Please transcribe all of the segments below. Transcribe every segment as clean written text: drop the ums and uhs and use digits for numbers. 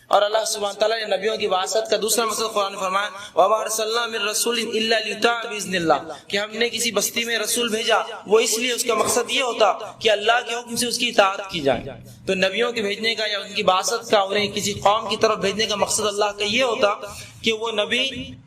اور اللہ سبحانہ تعالیٰ نے نبیوں کی بعثت کا دوسرا مقصد قرآن میں فرمایا وَمَا أَرْسَلْنَا مِن رَّسُولٍ إِلَّا لِيُطَاعَ بِإِذْنِ اللَّهِ، کہ ہم نے کسی بستی میں رسول بھیجا وہ اس لیے اس کا مقصد یہ ہوتا کہ اللہ کے حکم سے اس کی اطاعت کی جائے۔ تو نبیوں کے بھیجنے کا یا ان کی بعثت کا، انہیں کسی قوم کی طرف بھیجنے کا مقصد اللہ کا یہ ہوتا کہ وہ نبی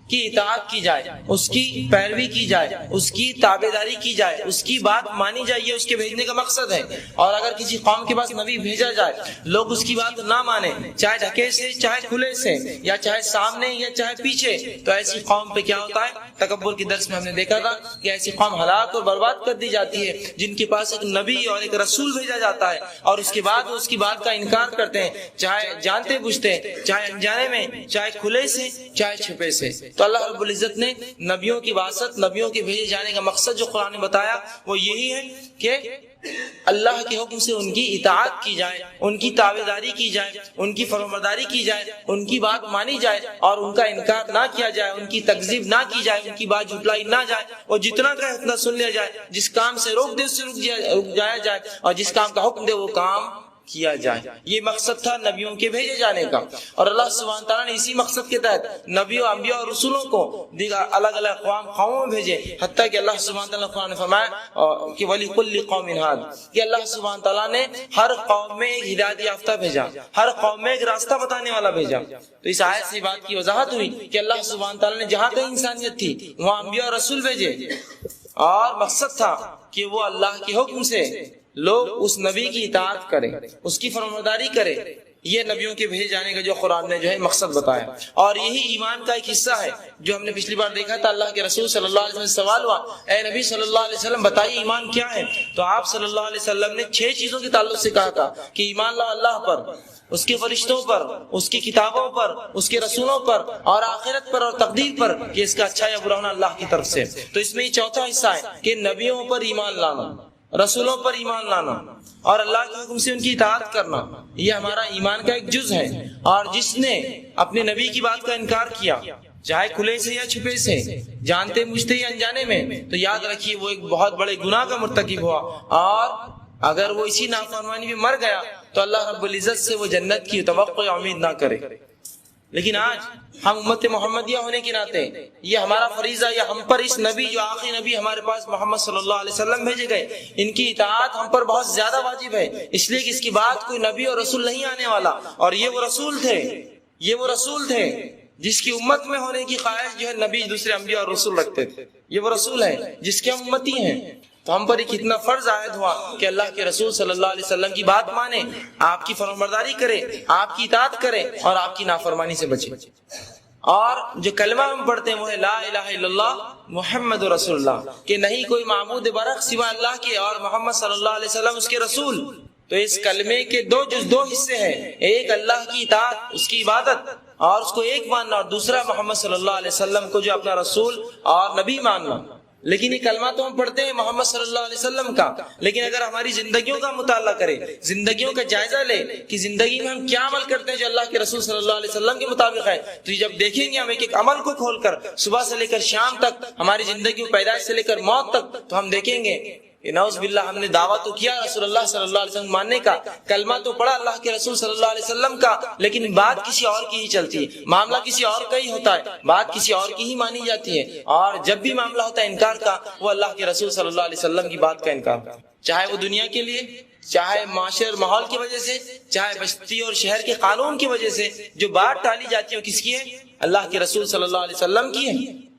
کی اطاعت کی جائے، اس کی پیروی کی جائے، اس کی تابعداری کی جائے، اس کی بات مانی جائے، یہ اس کے بھیجنے کا مقصد ہے۔ اور اگر کسی قوم کے پاس نبی بھیجا جائے، لوگ اس کی بات نہ مانیں، چاہے ڈھکے سے چاہے کھلے سے، یا چاہے سامنے یا چاہے پیچھے، تو ایسی قوم پہ کیا ہوتا ہے؟ تکبر کی درس میں ہم نے دیکھا تھا کہ ایسی قوم ہلاک اور برباد کر دی جاتی ہے جن کے پاس ایک نبی اور ایک رسول بھیجا جاتا ہے اور اس کے بعد وہ اس کی بات کا انکار کرتے ہیں، چاہے جانتے بوجھتے، چاہے انجانے میں، چاہے کھلے سے چاہے چھپے سے۔ تو اللہ رب العزت نے نبیوں کی بعثت، نبیوں کے بھیجے جانے کا مقصد جو قرآن نے بتایا وہ یہی ہے کہ اللہ کے حکم سے ان کی اطاعت کی جائے، ان کی تابعداری کی جائے، ان کی فرمانبرداری کی جائے، ان کی بات مانی جائے اور ان کا انکار نہ کیا جائے، ان کی تکذیب نہ کی جائے، ان کی بات جھٹلائی نہ جائے، اور جتنا کہے اتنا سن لیا جائے، جس کام سے روک دے اس سے رک جایا جائے، اور جس کام کا حکم دے وہ کام کیا جائے۔ یہ مقصد تھا نبیوں کے بھیجے جانے کا، اور اللہ سبحانہ تعالیٰ نے اسی مقصد کے تحت نبیوں، انبیاء اور رسولوں کو دیگر الگ الگ قوموں میں بھیجے، حتیٰ کہ اللہ سبحانہ تعالیٰ نے قرآن میں فرمایا کہ وَلِكُلِّ قَوْمٍ هَادٍ، کہ اللہ سبحانہ تعالیٰ نے ہر قوم میں ایک ہدایت یافتہ بھیجا، ہر قوم میں ایک راستہ بتانے والا بھیجا۔ تو اس آیت سے بات کی وضاحت ہوئی کہ اللہ سبحانہ تعالیٰ نے جہاں کہیں انسانیت تھی وہاں انبیاء اور رسول بھیجے، اور مقصد تھا کہ وہ اللہ کے حکم سے لوگ اس نبی کی اطاعت کریں، اس کی فرمانبرداری کریں۔ یہ نبیوں کے بھیجے جانے کا جو قرآن نے جو ہے مقصد بتایا، اور یہی ایمان کا ایک حصہ ہے جو ہم نے پچھلی بار دیکھا تھا۔ اللہ کے رسول صلی اللہ علیہ وسلم سے سوال ہوا، اے نبی صلی اللہ علیہ وسلم بتائیے ایمان کیا ہے؟ تو آپ صلی اللہ علیہ وسلم نے 6 چیزوں کے تعلق سے کہا تھا کہ ایمان لا اللہ پر، اس کے فرشتوں پر، اس کی کتابوں پر، اس کے رسولوں پر، اور آخرت پر اور تقدیر پر، کہ اس کا اچھا یا برا ہونا اللہ کی طرف سے۔ تو اس میں یہ چوتھا حصہ ہے کہ نبیوں پر ایمان لانا، رسولوں پر ایمان لانا، اور اللہ کے حکم سے ان کی اطاعت کرنا، یہ ہمارا ایمان کا ایک جز ہے۔ اور جس نے اپنے نبی کی بات کا انکار کیا، چاہے کھلے سے یا چھپے سے، جانتے بوجھتے یا انجانے میں، تو یاد رکھیے وہ ایک بہت بڑے گناہ کا مرتکب ہوا، اور اگر وہ اسی نافرمانی میں مر گیا تو اللہ رب العزت سے وہ جنت کی توقع یا امید نہ کرے۔ لیکن آج ہم امت محمدیہ ہونے کے ناطے یہ ہمارا فریضہ، یا ہم پر اس نبی جو آخری نبی ہمارے پاس محمد صلی اللہ علیہ وسلم بھیجے گئے، ان کی اطاعت ہم پر بہت زیادہ واجب ہے، اس لیے کہ اس کی بات کوئی نبی اور رسول نہیں آنے والا، اور یہ وہ رسول تھے، یہ وہ رسول تھے جس کی امت میں ہونے کی خواہش جو ہے نبی دوسرے انبیاء اور رسول رکھتے تھے۔ یہ وہ رسول ہے جس کے ہم امتی ہیں۔ تو ہم پر ایک اتنا فرض عائد ہوا کہ اللہ کے رسول صلی اللہ علیہ وسلم کی بات مانے، آپ کی فرمانبرداری کرے، آپ کی اطاعت کرے، اور آپ کی نافرمانی سے بچے۔ اور جو کلمہ ہم پڑھتے ہیں وہ ہے لا الہ الا اللہ محمد رسول اللہ، کہ نہیں کوئی معبود برحق سوا اللہ کے، اور محمد صلی اللہ علیہ وسلم اس کے رسول۔ تو اس کلمے کے دو حصے ہیں، ایک اللہ کی اطاعت، اس کی عبادت اور اس کو ایک ماننا، اور دوسرا محمد صلی اللہ علیہ وسلم کو جو اپنا رسول اور نبی ماننا۔ لیکن یہ کلمہ تو ہم پڑھتے ہیں محمد صلی اللہ علیہ وسلم کا، لیکن اگر ہماری زندگیوں کا مطالعہ کریں، زندگیوں کا جائزہ لیں کہ زندگی میں ہم کیا عمل کرتے ہیں جو اللہ کے رسول صلی اللہ علیہ وسلم کے مطابق ہے، تو جب دیکھیں گے ہم ایک ایک عمل کو کھول کر صبح سے لے کر شام تک، ہماری زندگی پیدائش سے لے کر موت تک، تو ہم دیکھیں گے نعوذ باللہ ہم نے دعویٰ تو کیا رسول اللہ صلی اللہ علیہ وسلم ماننے کا، کلمہ تو پڑھا اللہ کے رسول صلی اللہ علیہ وسلم کا، لیکن بات کسی اور کی ہی چلتی ہے، معاملہ کسی اور کا ہی ہوتا ہے، بات کسی اور کی ہی مانی جاتی ہے، اور جب بھی معاملہ ہوتا ہے انکار کا، وہ اللہ کے رسول صلی اللہ علیہ وسلم کی بات کا انکار، چاہے وہ دنیا کے لیے، چاہے معاشر ماحول کی وجہ سے، چاہے بستی اور شہر کے قانون کی وجہ سے، جو بات ٹالی جاتی ہے وہ کس کی ہے؟ اللہ کے رسول صلی اللہ علیہ وسلم کی ہے۔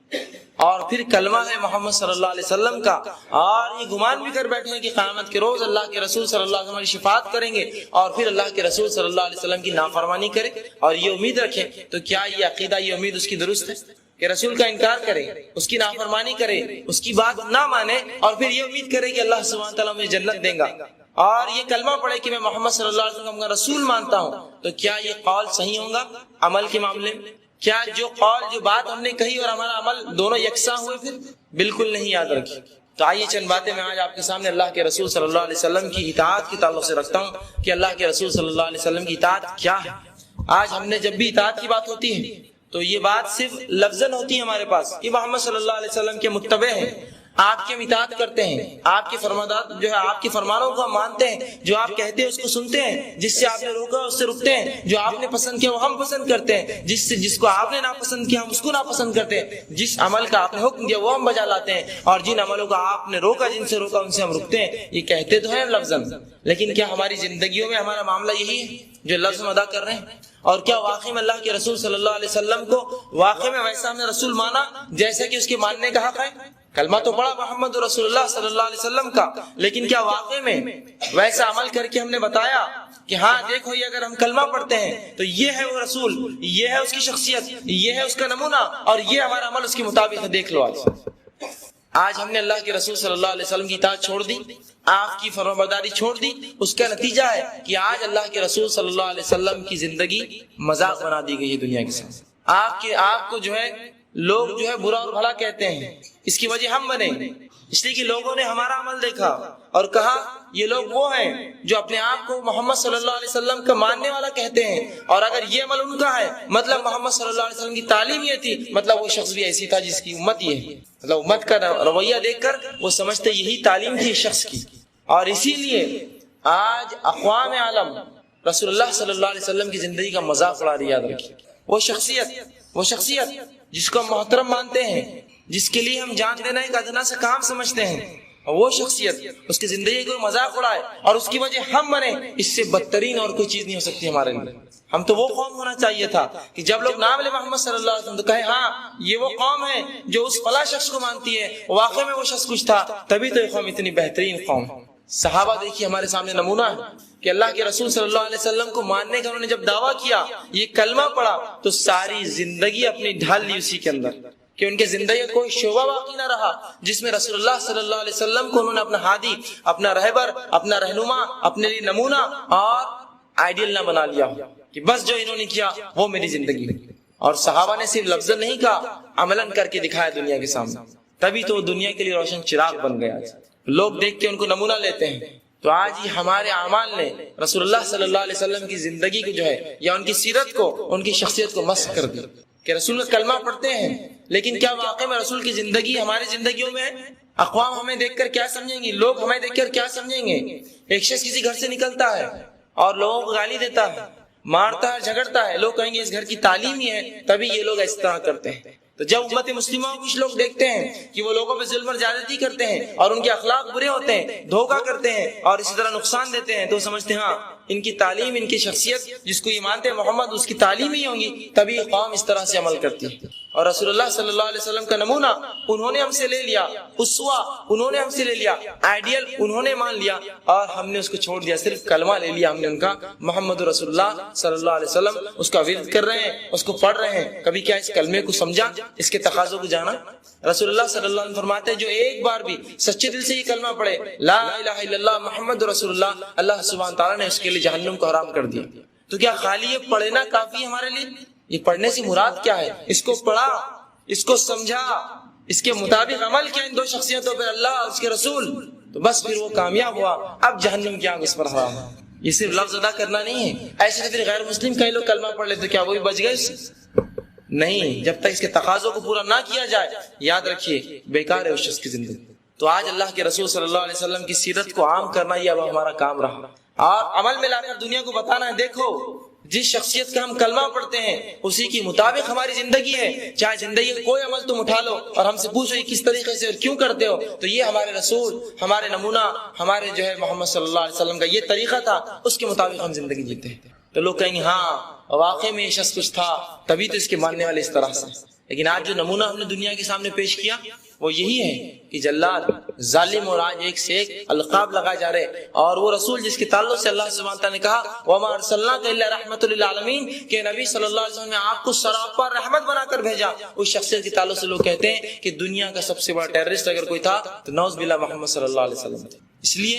اور پھر کلمہ ہے محمد صلی اللہ علیہ وسلم کا، اور یہ گمان بھی کر بیٹھے ہیں کہ قیامت کے روز اللہ کے رسول صلی اللہ علیہ وسلم کی شفاعت کریں گے، اور پھر اللہ کے رسول صلی اللہ علیہ وسلم کی نافرمانی کریں اور یہ امید رکھیں۔ تو کیا یہ عقیدہ، یہ امید اس کی درست ہے کہ رسول کا انکار کرے، اس کی نافرمانی کرے، اس کی بات نہ مانے، اور پھر یہ امید کرے کہ اللہ سبحانہ تعالیٰ مجھے جنت دے گا، اور یہ کلمہ پڑھے کہ میں محمد صلی اللہ علیہ وسلم کا رسول مانتا ہوں؟ تو کیا یہ قول صحیح ہوگا عمل کے معاملے میں؟ کیا جو قول، جو بات ہم نے کہی اور ہمارا عمل دونوں یکساں ہوئے؟ پھر بالکل نہیں، یاد رکھیے۔ تو آئیے چند باتیں میں آج آپ کے سامنے اللہ کے رسول صلی اللہ علیہ وسلم کی اطاعت کے تعلق سے رکھتا ہوں کہ اللہ کے رسول صلی اللہ علیہ وسلم کی اطاعت کیا ہے۔ آج ہم نے جب بھی اطاعت کی بات ہوتی ہے تو یہ بات صرف لفظاً ہوتی ہے ہمارے پاس کہ محمد صلی اللہ علیہ وسلم کے متبع ہیں، آپ کی ہم اطاعت کرتے ہیں، آپ کے فرمانات جو ہے آپ کے فرمانوں کو ہم مانتے ہیں، جو آپ کہتے ہیں اس کو سنتے ہیں، جس سے آپ نے روکا اس سے رکتے ہیں، جو آپ نے پسند کیا وہ ہم پسند کرتے ہیں، جس کو آپ نے ناپسند کیا ہم اس کو ناپسند کرتے ہیں، جس عمل کا آپ نے حکم دیا وہ ہم بجا لاتے ہیں، اور جن عملوں کا آپ نے روکا جن سے روکا ان سے ہم رکتے ہیں۔ یہ کہتے تو ہیں لفظاً، لیکن کیا ہماری زندگیوں میں ہمارا معاملہ یہی ہے جو لفظ میں ادا کر رہے ہیں؟ اور کیا واقعی میں اللہ کے رسول صلی اللہ علیہ وسلم کو واقعی میں ویسا ہم نے رسول مانا جیسا کہ اس کے ماننے کا حق ہے؟ کلمہ تو پڑھا محمد رسول اللہ صلی اللہ علیہ وسلم کا، لیکن کیا واقعی میں ویسا عمل کر کے ہم نے بتایا کہ ہاں دیکھو یہ اگر ہم کلمہ پڑھتے ہیں تو یہ ہے وہ رسول، یہ ہے اس کی شخصیت، یہ ہے اس کا نمونہ، اور یہ ہمارا عمل اس کے مطابق ہے؟ دیکھ لو آج ہم نے اللہ کے رسول صلی اللہ علیہ وسلم کی اطاعت چھوڑ دی، آپ کی فرمانبرداری چھوڑ دی، اس کا نتیجہ ہے کہ آج اللہ کے رسول صلی اللہ علیہ وسلم کی زندگی مذاق بنا دی گئی ہے دنیا کے سامنے۔ آپ کو جو ہے لوگ جو ہے برا اور بھلا کہتے ہیں، اس کی وجہ ہم بنے، اس لیے کہ لوگوں نے ہمارا عمل دیکھا اور کہا یہ لوگ وہ ہیں جو اپنے آپ کو محمد صلی اللہ علیہ وسلم کا ماننے والا کہتے ہیں، اور اگر یہ عمل ان کا ہے مطلب محمد صلی اللہ علیہ وسلم کی تعلیم یہ تھی، مطلب وہ شخص بھی ایسی تھا جس کی امت یہ ہے، مطلب امت کا رویہ دیکھ کر وہ سمجھتے یہی تعلیم تھی اس شخص کی۔ اور اسی لیے آج اقوام عالم رسول اللہ صلی اللہ علیہ وسلم کی زندگی کا مذاق اڑا رہی ہے۔ یاد رکھیے وہ شخصیت جس کو ہم محترم مانتے ہیں، جس کے لیے ہم جان دینا ایک ادنا سے کام سمجھتے ہیں، وہ شخصیت اس کی زندگی کو مذاق اڑائے اور اس کی وجہ ہم بنے، اس سے بدترین اور کوئی چیز نہیں ہو سکتی ہمارے لیے۔ ہم تو وہ قوم ہونا چاہیے تھا کہ جب لوگ نام لے محمد صلی اللہ علیہ وسلم تو کہے ہاں یہ وہ قوم ہے جو اس فلاں شخص کو مانتی ہے، واقعی میں وہ شخص کچھ تھا، تبھی تو یہ قوم اتنی بہترین قوم۔ صحابہ دیکھیے ہمارے سامنے نمونہ ہے کہ اللہ کے رسول صلی اللہ علیہ وسلم کو ماننے کا انہوں نے جب دعویٰ کیا، یہ کلمہ پڑھا، تو ساری زندگی اپنی ڈھال لی اسی کے اندر، کہ ان کے زندگی کا کوئی شعبہ باقی نہ رہا جس میں رسول اللہ صلی اللہ علیہ وسلم کو انہوں نے اپنا ہادی، اپنا رہبر، اپنا رہنما، اپنے لیے نمونہ اور آئیڈیل نہ بنا لیا کہ بس جو انہوں نے کیا وہ میری زندگی۔ اور صحابہ نے صرف لفظ نہیں کہا، عملاً کر کے دکھایا دنیا کے سامنے، تبھی تو وہ دنیا کے لیے روشن چراغ بن گیا۔ لوگ دیکھ کے ان کو نمونہ لیتے ہیں۔ تو آج ہی ہمارے اعمال نے رسول اللہ صلی اللہ علیہ وسلم کی زندگی کو جو ہے یا ان کی سیرت کو، ان کی شخصیت کو مسخ کر دی کہ رسول کا کلمہ پڑھتے ہیں، لیکن کیا واقعی میں رسول کی زندگی ہماری زندگیوں میں اقوام ہمیں دیکھ کر کیا سمجھیں گی؟ لوگ ہمیں دیکھ کر کیا سمجھیں گے؟ ایک شخص کسی گھر سے نکلتا ہے اور لوگوں کو گالی دیتا ہے، مارتا ہے، جھگڑتا ہے، لوگ کہیں گے اس گھر کی تعلیم ہی ہے تبھی یہ لوگ اس طرح کرتے ہیں۔ تو جب امت مسلمہ کو کچھ لوگ دیکھتے ہیں کہ وہ لوگوں پہ ظلم اور زیادتی کرتے ہیں اور ان کے اخلاق برے ہوتے ہیں، دھوکہ کرتے ہیں اور اسی طرح نقصان دیتے ہیں، تو سمجھتے ہیں ہاں ان کی تعلیم، ان کی شخصیت جس کو یہ مانتے ہیں محمد، اس کی تعلیم ہی ہوں گی تبھی قوم اس طرح سے عمل کرتی ہے۔ اور رسول اللہ صلی اللہ علیہ وسلم کا نمونہ انہوں نے ہم سے لے لیا، اسوہ انہوں نے ہم سے لے لیا، آئیڈیل انہوں نے مان لیا، اور ہم نے اس کو چھوڑ دیا، صرف کلمہ لے لیا ہم نے ان کا، محمد رسول اللہ صلی اللہ علیہ وسلم، اس کا ورد کر رہے ہیں، اس کو پڑھ رہے ہیں۔ کبھی کیا اس کلمے کو سمجھا، اس کے تقاضوں کو جانا؟ رسول اللہ صلی اللہ علیہ وسلم فرماتے ہیں جو ایک بار بھی سچے دل سے یہ کلمہ پڑھے لا الہ الا اللہ محمد رسول اللہ، اللہ سبحانہ تعالیٰ نے اس کے لیے جہنم کو حرام کر دیا۔ تو کیا خالی یہ پڑھنا کافی ہے ہمارے لیے؟ یہ پڑھنے سے مراد کیا ہے؟ اس کو پڑھا، اس کو سمجھا، اس کے مطابق عمل کیا ان دو شخصیتوں پر، اللہ اور اس کے رسول، تو بس پھر وہ کامیاب ہوا۔ اب جہنم کی آگ اس پر حرام ہے۔ یہ صرف لفظ ادا کرنا نہیں ہے، ایسے تو پھر غیر مسلم کئی لوگ کلمہ پڑھ لیتے، کیا وہ بھی بچ گئے اس سے؟ نہیں، جب تک اس کے تقاضوں کو پورا نہ کیا جائے، یاد رکھیے بیکار ہے اس شخص کی زندگی۔ تو آج اللہ کے رسول صلی اللہ علیہ وسلم کی سیرت کو عام کرنا یہ اب ہمارا کام رہا، اور عمل میں لا کر دنیا کو بتانا ہے دیکھو جس شخصیت کا ہم کلمہ پڑھتے ہیں اسی کے مطابق ہماری زندگی ہے، چاہے زندگی کا کوئی عمل تم اٹھا لو اور ہم سے پوچھو یہ کس طریقے سے اور کیوں کرتے ہو، تو یہ ہمارے رسول، ہمارے نمونہ، ہمارے جو ہے محمد صلی اللہ علیہ وسلم کا یہ طریقہ تھا، اس کے مطابق ہم زندگی جیتے ہیں۔ تو لوگ کہیں گے ہاں واقعی میں یہ شخص کچھ تھا تبھی تو اس کے ماننے والے اس طرح سے۔ لیکن آج جو نمونہ ہم نے دنیا کے سامنے پیش کیا وہ یہی ہے کہ جلاد، ظالم، اور آج ایک سے ایک القاب لگائے جا رہے، اور وہ رسول جس کے تعلق سے اللہ سبحانہ تعالیٰ نے کہا وَمَا أَرْسَلْنَاكَ إِلَّا رَحْمَةً لِلْعَالَمِينَ کہ نبی صلی اللہ علیہ وسلم نے آپ کو سراپا رحمت بنا کر بھیجا، اس شخصیت کے تعلق سے لوگ کہتے ہیں کہ دنیا کا سب سے بڑا ٹیررسٹ اگر کوئی تھا تو نعوذ باللہ محمد صلی اللہ علیہ وسلم، اس لیے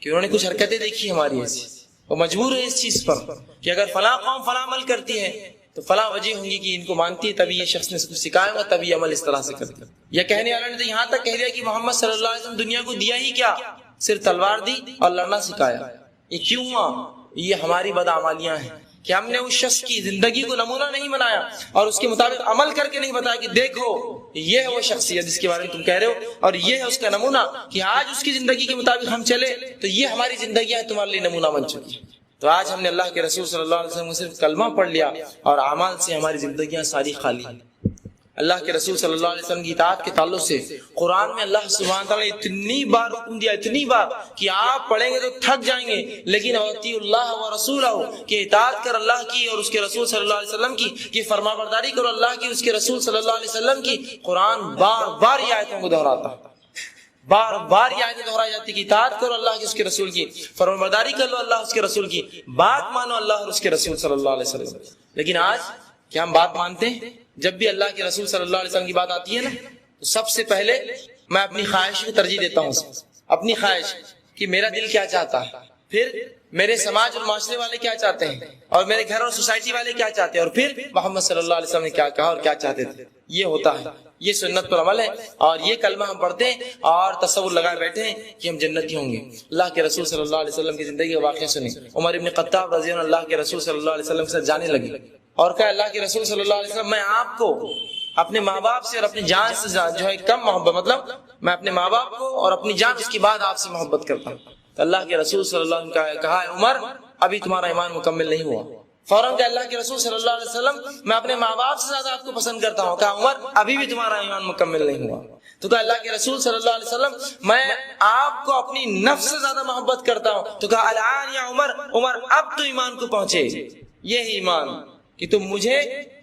کہ انہوں نے کچھ حرکتیں دیکھی ہماری ایسی، وہ مجبور ہے اس چیز پر کہ اگر فلاں قوم فلاں عمل کرتی ہے تو فلاں وجہ ہوں گی کہ ان کو مانتی ہے، تبھی یہ شخص نے اس کو سکھایا گا، تبھی عمل اس طرح سے کرتا ہے۔ یا کہنے والوں نے تو یہاں تک کہہ دیا کہ محمد صلی اللہ علیہ وسلم دنیا کو دیا ہی کیا، صرف تلوار دی اور لڑنا سکھایا۔ یہ کیوں ہوا؟ یہ ہماری بدعمالیاں ہیں، کہ ہم نے اس شخص کی زندگی کو نمونہ نہیں بنایا اور اس کے مطابق عمل کر کے نہیں بتایا کہ دیکھو یہ ہے وہ شخصیت جس کے بارے میں تم کہہ رہے ہو اور یہ ہے اس کا نمونہ کہ آج اس کی زندگی کے مطابق ہم چلے تو یہ ہماری زندگیاں تمہارے لیے نمونہ بن چکی. تو آج ہم نے اللہ کے رسول صلی اللہ علیہ وسلم کو صرف کلمہ پڑھ لیا اور اعمال سے ہماری زندگیاں ساری خالی ہیں. اللہ کے رسول صلی اللہ علیہ وسلم کی اطاعت کے تعلق سے قرآن میں اللہ سبحانہ تعالیٰ نے اتنی بار حکم دیا، اتنی بار کہ آپ پڑھیں گے تو تھک جائیں گے، لیکن اطیعوا اللہ و رسولہ کہ اطاعت کر اللہ کی اور اس کے رسول صلی اللہ علیہ وسلم کی، کہ فرما برداری کرو اللہ کی اس کے رسول صلی اللہ علیہ وسلم کی. قرآن بار بار یہ آیتوں کو دہراتا، بار بار یہ آیتیں دہرائی جاتی کہ اطاعت کرو اللہ کی اس کے رسول کی، فرما برداری کر لو اللہ اس کے رسول کی، بات مانو اللہ اور اس کے رسول صلی اللہ علیہ وسلم. لیکن آج کیا ہم بات مانتے ہیں؟ جب بھی اللہ کے رسول صلی اللہ علیہ وسلم کی بات آتی ہے نا تو سب سے پہلے میں اپنی خواہش کو ترجیح دیتا ہوں، اپنی خواہش کہ میرا دل کیا چاہتا ہے، پھر میرے سماج اور معاشرے والے کیا چاہتے ہیں، اور میرے گھر اور سوسائٹی والے کیا چاہتے ہیں، اور پھر محمد صلی اللہ علیہ وسلم نے کیا کہا اور کیا چاہتے تھے. یہ ہوتا ہے، یہ سنت پر عمل ہے، اور یہ کلمہ ہم پڑھتے ہیں اور تصور لگائے بیٹھے ہیں کہ ہم جنتی ہوں گے. اللہ کے رسول صلی اللہ علیہ وسلم کی زندگی کا واقعہ سنیں. عمر ابن خطاب رضی اللہ عنہ اللہ کے رسول صلی اللہ علیہ وسلم کے ساتھ جانے لگے اور کہا اللہ کے رسول صلی اللہ علیہ وسلم میں آپ کو اپنے ماں باپ سے اور اپنی جان سے جو ہے کم محبت، مطلب میں اپنے ماں باپ کو اور اپنی جان اس کے بعد آپ سے محبت کرتا ہوں. تو اللہ کے رسول صلی اللہ علیہ وسلم نے کہا عمر ابھی تمہارا ایمان مکمل نہیں ہوا. فوراً کہ اللہ کے رسول صلی اللہ علیہ وسلم میں اپنے ماں باپ سے زیادہ آپ کو پسند کرتا ہوں. کہا عمر ابھی بھی تمہارا ایمان مکمل نہیں ہوا. تو کہا اللہ کے رسول صلی اللہ علیہ وسلم میں آپ کو اپنی نفس سے زیادہ محبت کرتا ہوں. تو کہا الان یا عمر، عمر اب تو ایمان کو پہنچے. یہی ایمان کہ تم مجھے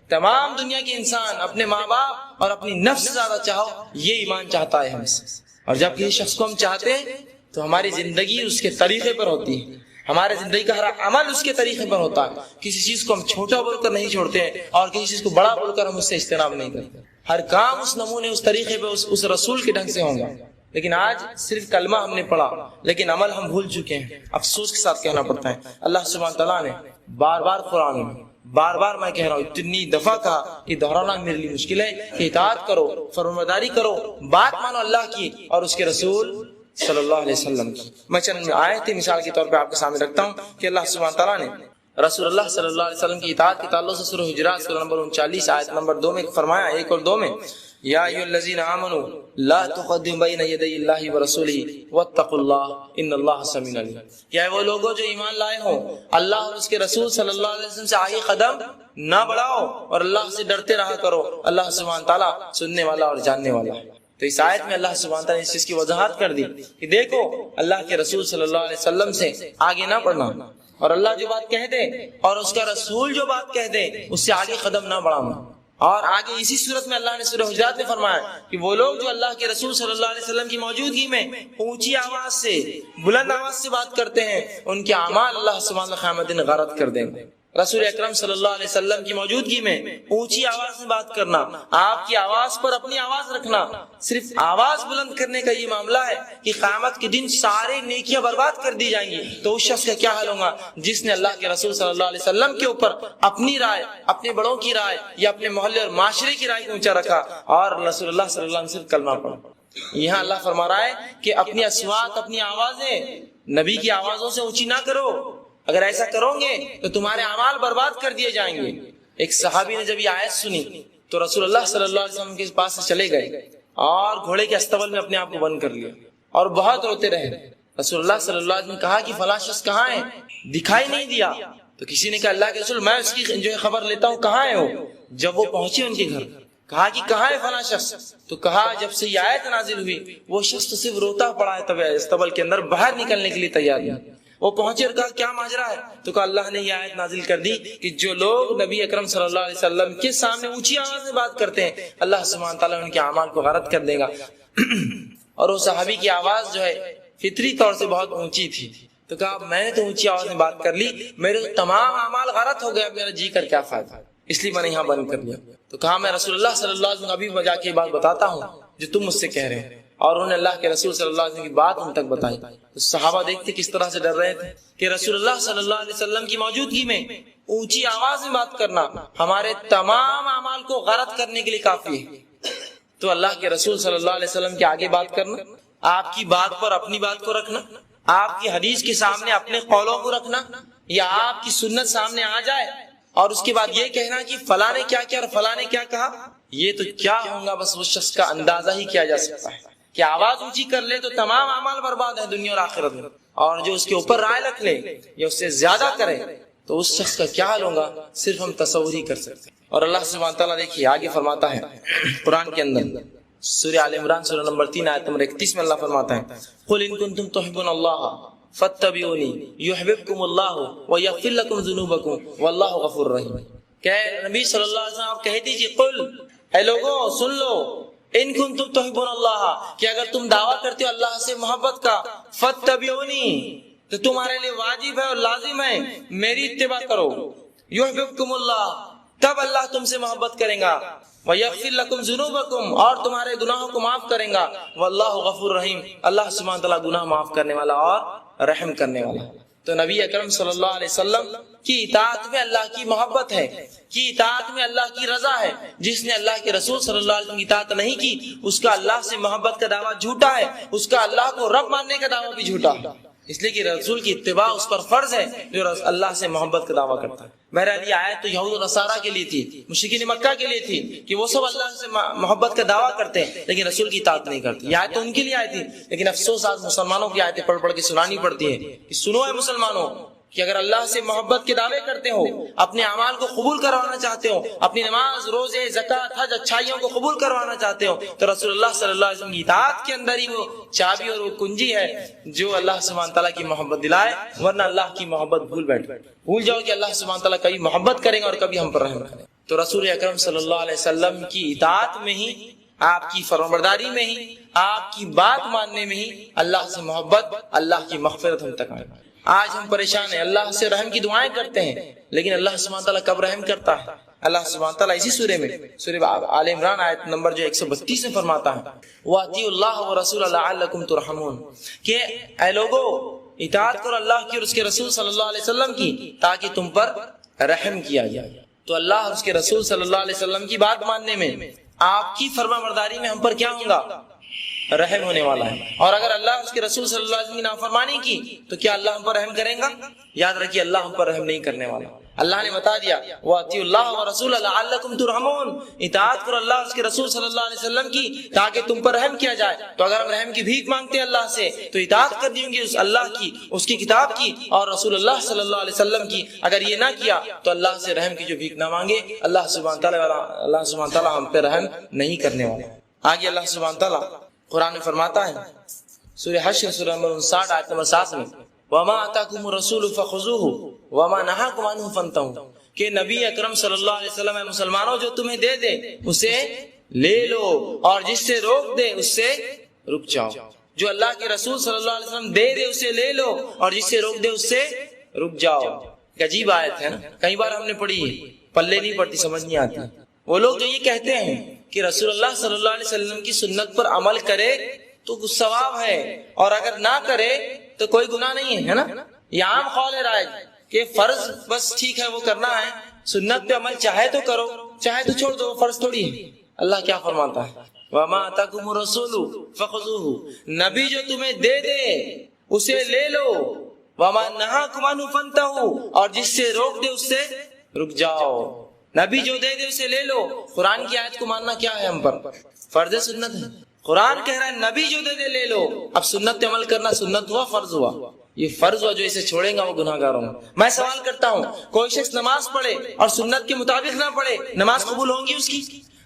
تمام دنیا کے انسان اپنے ماں باپ اور اپنی نفس سے زیادہ چاہو، یہ ایمان چاہتا ہے ہم سے. اور جب کسی شخص کو ہم چاہتے ہیں تو ہماری زندگی اس کے طریقے پر ہوتی ہے، ہمارے زندگی کا ہر عمل اس کے طریقے پر ہوتا ہے. کسی چیز کو ہم چھوٹا بول کر نہیں چھوڑتے ہیں اور کسی چیز کو بڑا بول کر ہم اس سے اجتناب نہیں کرتے. ہر کام اس نمونے اس طریقے پہ اس رسول کے ڈھنگ سے ہوں گا. لیکن آج صرف کلمہ ہم نے پڑھا لیکن عمل ہم بھول چکے ہیں. افسوس کے ساتھ کہنا پڑتا ہے. اللہ سبحانہ تعالیٰ نے بار بار قرآن میں بار بار میں کہہ رہا ہوں، اتنی دفعہ کہا کہ دہرانا میرے لیے مشکل ہے کہ اطاعت کرو، فرمانبرداری کرو، بات مانو اللہ کی اور اس کے رسول صلی اللہ علیہ وسلم کی. میں چند آیتیں مثال کے طور پہ آپ کے سامنے رکھتا ہوں کہ اللہ سبحانہ تعالیٰ نے رسول اللہ صلی اللہ علیہ وسلم کی اطاعت کے تعلق سے سورہ حجرات سورہ نمبر 39 آیت نمبر 2 میں فرمایا، 1 اور 2 میں یا ایھا الذین آمنوا لا تقدموا بین یدی اللہ ورسولہ واتقوا اللہ ان اللہ سمیع علیم. کیا وہ لوگوں جو ایمان لائے ہوں اللہ اور اس کے رسول صلی اللہ علیہ وسلم سے آگے قدم نہ بڑھاؤ اور اللہ سے ڈرتے رہا کرو، اللہ سبحانہ تعالیٰ سننے والا اور جاننے والا ہے. تو اس آیت میں اللہ سبحانہ تعالیٰ نے اس چیز کی وضاحت کر دی کہ دیکھو اللہ کے رسول صلی اللہ علیہ وسلم سے آگے نہ بڑھنا، اور اللہ جو بات کہہ دے اور اس کا رسول جو بات کہہ دے اس سے آگے قدم نہ بڑھانا. اور آگے اسی صورت میں اللہ نے سورہ حجرات میں فرمایا کہ وہ لوگ جو اللہ کے رسول صلی اللہ علیہ وسلم کی موجودگی میں اونچی آواز سے بلند آواز سے بات کرتے ہیں ان کے اعمال اللہ سبحانہ قیامت دن غارت کر دیں گے. رسول اکرم صلی اللہ علیہ وسلم کی موجودگی میں اونچی آواز میں بات کرنا، آپ کی آواز پر اپنی آواز رکھنا، صرف آواز بلند کرنے کا یہ معاملہ ہے کہ قیامت کے دن سارے نیکیاں برباد کر دی جائیں گی. تو اس شخص کا کیا حال ہوگا جس نے اللہ کے رسول صلی اللہ علیہ وسلم کے اوپر اپنی رائے، اپنے بڑوں کی رائے یا اپنے محلے اور معاشرے کی رائے کو اونچا رکھا اور رسول اللہ صلی اللہ علیہ وسلم کلمہ پڑھا. یہاں اللہ فرما رہا ہے کہ اپنی اصوات، اپنی آوازیں نبی کی آوازوں سے اونچی نہ کرو. اگر ایسا کرو گے تو تمہارے اعمال برباد کر دیے جائیں گے. ایک صحابی نے جب یہ آیت سنی تو رسول اللہ صلی اللہ علیہ وسلم کے پاس سے چلے گئے اور گھوڑے کے استبل میں اپنے آپ کو بند کر لیا اور بہت روتے رہے. رسول اللہ صلی اللہ علیہ وسلم نے کہا کہ فلاں شخص کہاں ہے؟ دکھائی نہیں دیا. تو کسی نے کہا اللہ کے رسول میں اس کی جو ہے خبر لیتا ہوں، کہاں ہے وہ؟ جب وہ پہنچے ان کے گھر کہا کہ کہاں ہے فلاں شخص؟ تو کہا جب سے یہ آیت نازل ہوئی وہ شخص تو صرف روتا پڑا ہے، تب استبل کے اندر باہر نکلنے کے لیے تیار نہیں. وہ پہنچے اور کہا کیا ماجرا ہے؟ تو کہا اللہ نے یہ آیت نازل کر دی کہ جو لوگ نبی اکرم صلی اللہ علیہ وسلم کے سامنے اونچی آواز میں بات کرتے ہیں اللہ سبحانہ تعالیٰ ان کے اعمال کو غارت کر دے گا. اور وہ صحابی کی آواز جو ہے فطری طور سے بہت اونچی تھی. تو کہا میں نے تو اونچی آواز میں بات کر لی، میرے تمام اعمال غارت ہو گئے، اب میرا جی کر کیا فائدہ، اس لیے میں نے یہاں بند کر لیا. تو کہا میں رسول اللہ صلی اللہ علیہ وسلم ابھی بجا کے بات بتاتا ہوں جو تم مجھ سے کہہ رہے ہیں. اور انہوں نے اللہ کے رسول صلی اللہ علیہ وسلم کی بات ان تک بتائی. تو صحابہ دیکھتے کس طرح سے ڈر رہے تھے کہ رسول اللہ صلی اللہ علیہ وسلم کی موجودگی میں اونچی آواز میں بات کرنا ہمارے تمام اعمال کو غارت کرنے کے لیے کافی ہے. تو اللہ کے رسول صلی اللہ علیہ وسلم کے آگے بات کرنا، آپ کی بات پر اپنی بات کو رکھنا، آپ کی حدیث کے سامنے اپنے قولوں کو رکھنا، یا آپ کی سنت سامنے آ جائے اور اس کے بعد یہ کہنا کہ فلاں نے کیا کیا اور فلاں نے کیا کہا، یہ تو کیا ہوگا بس اس شخص کا اندازہ ہی کیا جا سکتا ہے کہ آواز اونچی کر لے تو تمام اعمال برباد ہیں دنیا اور آخرت میں، اور جو اس کے اوپر رائے رکھ لے یا اس سے زیادہ کرے تو اس شخص کا کیا حال ہوگا صرف ہم تصور ہی کر سکتے ہیں۔ اور اللہ سبحانہ تعالیٰ دیکھیے آگے فرماتا ہے قرآن کے اندر سورہ آل عمران سورہ نمبر 3 آیت نمبر 31 میں اللہ فرماتا ہے قل ان کنتم تحبون اللہ فاتبعونی یحببکم اللہ ویغفر لکم ذنوبکم واللہ غفور رحیم۔ کہ نبی صلی اللہ علیہ وسلم آپ کہہ دیجیے قل، اے لوگوں سن لو، ان کنتم تحبون اللہ، کہ اگر تم دعویٰ کرتے ہو اللہ سے محبت کا، فاتبعونی تو تمہارے لیے واجب ہے اور لازم ہے میری اتباع کرو، یحببکم اللہ تب اللہ تم سے محبت کرے گا، وَيَغْفِرْ لَكُمْ ذُنُوبَكُمْ اور تمہارے گناہوں کو معاف کریں گا، واللہ غفور رحیم اللہ سبحانہ تعالیٰ گناہ معاف کرنے والا اور رحم کرنے والا۔ تو نبی اکرم صلی اللہ علیہ وسلم کی اطاعت میں اللہ کی محبت ہے، کی اطاعت میں اللہ کی رضا ہے۔ جس نے اللہ کے رسول صلی اللہ علیہ وسلم کی اطاعت نہیں کی اس کا اللہ سے محبت کا دعویٰ جھوٹا ہے، اس کا اللہ کو رب ماننے کا دعویٰ بھی جھوٹا ہے، اس لیے کہ رسول کی اتباع اس پر فرض ہے جو اللہ سے محبت کا دعویٰ کرتا ہے۔ بہرحال یہ آیت تو یہود و نصارہ کے لیے تھی، مشرکین مکہ کے لیے تھی کہ وہ سب اللہ سے محبت کا دعویٰ کرتے ہیں لیکن رسول کی اطاعت نہیں کرتے۔ یہ آیت تو ان کے لیے آئی تھی، لیکن افسوس آج مسلمانوں کی آیتیں پڑھ پڑھ کے سنانی پڑتی ہے کہ سنو اے مسلمانوں کہ اگر اللہ سے محبت کے دعوے کرتے ہو، اپنے اعمال کو قبول کروانا چاہتے ہو، اپنی نماز روزے زکوٰۃ حج اچھائیوں کو قبول کروانا چاہتے ہو تو رسول اللہ صلی اللہ علیہ وسلم کی اطاعت کے اندر ہی وہ چابی اور وہ کنجی ہے جو اللہ سبحانہ تعالیٰ کی محبت دلائے، ورنہ اللہ کی محبت بھول جاؤ کہ اللہ سبحانہ تعالیٰ کبھی محبت کریں گے اور کبھی ہم پر رحم کریں۔ تو رسول اکرم صلی اللہ علیہ وسلم کی اطاعت میں ہی، آپ کی فرمانبرداری میں ہی، آپ کی بات ماننے میں ہی اللہ سے محبت، اللہ کی مغفرت ہم تک آئے۔ آج ہم پریشان ہیں، اللہ سے رحم کی دعائیں کرتے ہیں لیکن اللہ سبحانہ تعالیٰ کب رحم کرتا ہے؟ اللہ سبحانہ تعالیٰ اسی سورے میں سورہ آل عمران آیت نمبر جو 132 میں فرماتا ہے وَأَطِيعُوا اللَّهَ وَرَسُولَهُ لَعَلَّكُمْ تُرْحَمُونَ، کہ اے لوگو اطاعت کرو اللہ کی اور اس کے رسول صلی اللہ علیہ وسلم کی تاکہ تم پر رحم کیا جائے۔ تو اللہ اور اس کے رسول صلی اللہ علیہ وسلم کی بات ماننے میں، آپ کی فرمانبرداری میں ہم پر کیا ہوگا؟ رحم ہونے والا ہے۔ اور اگر اللہ اس کے رسول صلی اللہ علیہ وسلم کی نافرمانی کی تو کیا اللہ ہم پر رحم کرے گا؟ یاد رکھیے اللہ ہم پر رحم نہیں کرنے والا۔ اللہ نے بتا دیا وَأَطِيعُوا اللَّهَ وَرَسُولَهُ لَعَلَّكُمْ تُرْحَمُونَ، اطاعت کرو اللہ اس کے رسول صلی اللہ علیہ وسلم کی تاکہ تم پر رحم کیا جائے۔ تو اگر ہم رحم کی بھیک مانگتے ہیں اللہ سے تو اطاعت کر دیں گے اس اللہ کی، اس کی کتاب کی اور رسول اللہ صلی اللہ علیہ وسلم کی۔ اگر یہ نہ کیا تو اللہ سے رحم کی جو بھیک نہ مانگے اللہ سبحانہ تعالیٰ ہم پہ رحم نہیں کرنے والا۔ آگے اللہ سبحانہ تعالیٰ قرآن میں فرماتا ہے سورہ حشر سورہ نمبر 59 آیت نمبر 7 میں وَمَا آتَاكُمُ الرَّسُولُ فَخُذُوهُ وَمَا نَهَاكُمْ عَنْهُ فَانْتَهُوا، کہ نبی اکرم صلی اللہ علیہ وسلم اے مسلمانوں جو تمہیں دے دے اسے لے لو اور جس سے روک دے اس سے رک جاؤ۔ جو اللہ کے رسول صلی اللہ علیہ وسلم دے دے اسے لے لو اور جس سے روک دے اس سے رک جاؤ۔ ایک عجیب آیت ہے نا، کئی بار ہم نے پڑھی ہے، پلے نہیں پڑتی، سمجھ نہیں آتی۔ وہ لوگ جو یہ کہتے ہیں کہ رسول اللہ صلی اللہ علیہ وسلم کی سنت پر عمل کرے تو ثواب ہے اور اگر نہ کرے تو کوئی گناہ نہیں ہے نا۔ یہ عام قول ہے رائج کہ فرض بس ٹھیک ہے وہ کرنا ہے، سنت پہ عمل چاہے تو کرو چاہے تو چھوڑ دو، فرض تھوڑی ہے۔ اللہ کیا فرماتا ہے وَمَا آتَاكُمُ الرَّسُولُ فَخُذُوهُ، نبی جو تمہیں دے دے اسے لے لو، وَمَا نَهَاكُمْ عَنْهُ فَانْتَهُوا اور جس سے روک دے اس سے رک جاؤ۔ نبی جو دے دے اسے لے لو۔ قرآن کی آیت کو ماننا کیا ہے ہم پر؟ فرض سنت ہے۔ قرآن کہہ رہا ہے نبی جو دے دے لے لو۔ اب سنت پہ عمل کرنا سنت ہوا فرض ہوا؟ یہ فرض ہوا، جو اسے چھوڑے گا وہ گناہگار ہوگا۔ میں سوال کرتا ہوں کوئی شخص نماز پڑھے اور سنت کے مطابق نہ پڑھے، نماز قبول ہوگی اس کی؟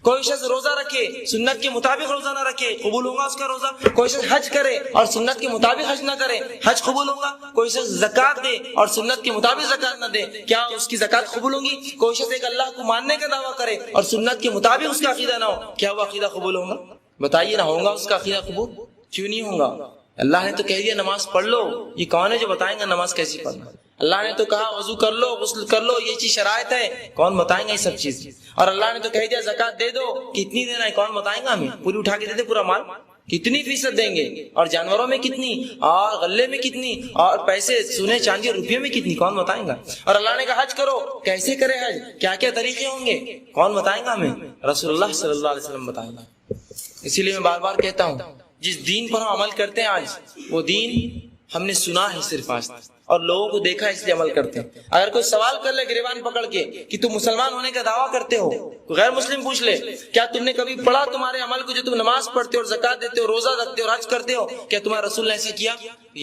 کوئی شخص روزہ رکھے سنت کے مطابق روزہ نہ رکھے، قبول ہوگا اس کا روزہ؟ کوئی شخص حج کرے اور سنت کے مطابق حج نہ کرے، حج قبول ہوگا؟ کوئی شخص زکوٰۃ دے اور سنت کے مطابق زکوٰۃ نہ دے، کیا اس کی زکوٰۃ قبول ہوگی؟ کوئی شخص ایک اللہ کو ماننے کا دعویٰ کرے اور سنت کے مطابق اس کا عقیدہ نہ ہو، کیا وہ عقیدہ قبول ہوگا؟ بتائیے نہ ہوگا اس کا عقیدہ قبول؟ کیوں نہیں ہوگا؟ اللہ نے تو کہہ دیا نماز پڑھ لو، یہ کون ہے جو بتائیں گا نماز کیسی پڑھنا؟ اللہ نے تو کہا وضو کر لو، غسل کر لو، یہ چیز شرائط ہے، کون بتائیں گا یہ سب چیز؟ اور اللہ نے تو کہہ دیا زکوٰۃ دے دو، کتنی دینا ہے کون بتائیں گا ہمیں؟ پوری اٹھا کے دے دے پورا مال، کتنی فیصد دیں گے؟ اور جانوروں میں کتنی، اور غلے میں کتنی، اور پیسے سونے چاندی اور روپیے میں کتنی، کون بتائیں گا؟ اور اللہ نے کہا حج کرو، کیسے کرے حج، کیا کیا طریقے ہوں گے، کون بتائیں گا ہمیں؟ رسول اللہ صلی اللہ علیہ وسلم بتائیں گا۔ اسی لیے میں بار بار کہتا ہوں جس دین پر ہم عمل کرتے ہیں آج، وہ دین ہم نے سنا ہے صرف آج، اور لوگوں کو دیکھا اس لیے عمل کرتے ہیں. اگر کوئی سوال کر لے گریبان پکڑ کے کہ تم مسلمان ہونے کا دعویٰ کرتے ہو، کوئی غیر مسلم پوچھ لے کیا تم نے کبھی پڑھا تمہارے عمل کو جو تم نماز پڑھتے ہو اور زکات دیتے ہو، روزہ رکھتے ہو اور حج کرتے ہو، کیا تمہارا رسول نے ایسے کیا؟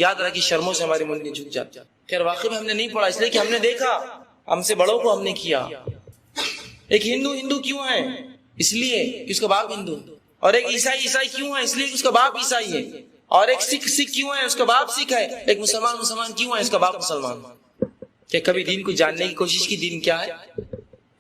یاد رکھیں شرموں سے ہماری منڈی جھک جاتی. خیر واقعی میں ہم نے نہیں پڑھا، اس لیے کہ ہم نے دیکھا، ہم سے بڑوں کو ہم نے کیا. ایک ہندو کیوں ہے؟ اس لیے کہ اس کا باپ ہندو. اور ایک عیسائی کیوں ہے؟ اس لیے کہ اس کا باپ عیسائی ہے. اور ایک سکھ کیوں ہے؟ اس کا باپ سکھ ہے. ایک مسلمان کیوں ہے؟ اس کا باپ مسلمان. کیا کبھی دین کو جاننے کی کوشش کی دین کیا ہے؟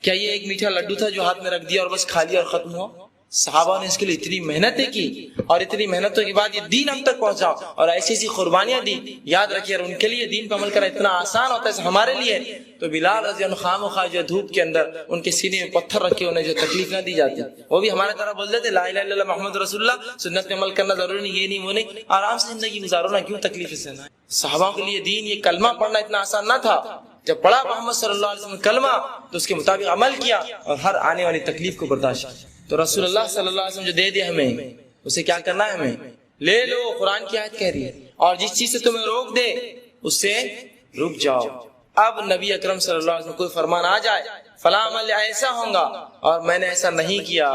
کیا یہ ایک میٹھا لڈو تھا جو ہاتھ میں رکھ دیا اور بس کھا لیا اور ختم ہوا؟ صحابہ نے اس کے لیے اتنی محنتیں کی اور اتنی محنتوں کے بعد یہ دین ہم تک پہنچا اور ایسی ایسی قربانیاں دی. یاد رکھیے اور ان کے لیے دین پر عمل کرنا اتنا آسان ہوتا ہے ہمارے لیے تو بلال رضی اللہ عنہ خام و خواہ جو دھوپ کے اندر ان کے سینے میں پتھر رکھے انہیں جو تکلیف نہ دی جاتی، وہ بھی ہمارے طرح بول دیتے لا الہ الا اللہ محمد رسول اللہ، سنت پہ عمل کرنا ضروری نہیں، یہ نہیں وہ نہیں، آرام سے زندگی گزارو نا، کیوں تکلیف سے نہ. صحابہ کے لیے دین یہ کلمہ پڑھنا اتنا آسان نہ تھا. جب پڑھا محمد صلی اللہ علیہ وسلم کلمہ تو اس کے مطابق عمل کیا اور ہر آنے والی تکلیف کو برداشت کیا. تو رسول اللہ صلی اللہ علیہ وسلم جو دے دیا ہمیں اسے کیا کرنا ہے؟ ہمیں لے لو. قرآن کی آیت کہہ رہی ہے اور جس چیز سے تمہیں روک دے اس سے رک جاؤ. اب نبی اکرم صلی اللہ علیہ وسلم کوئی فرمان آ جائے فلاں عمل ایسا ہوگا اور میں نے ایسا نہیں کیا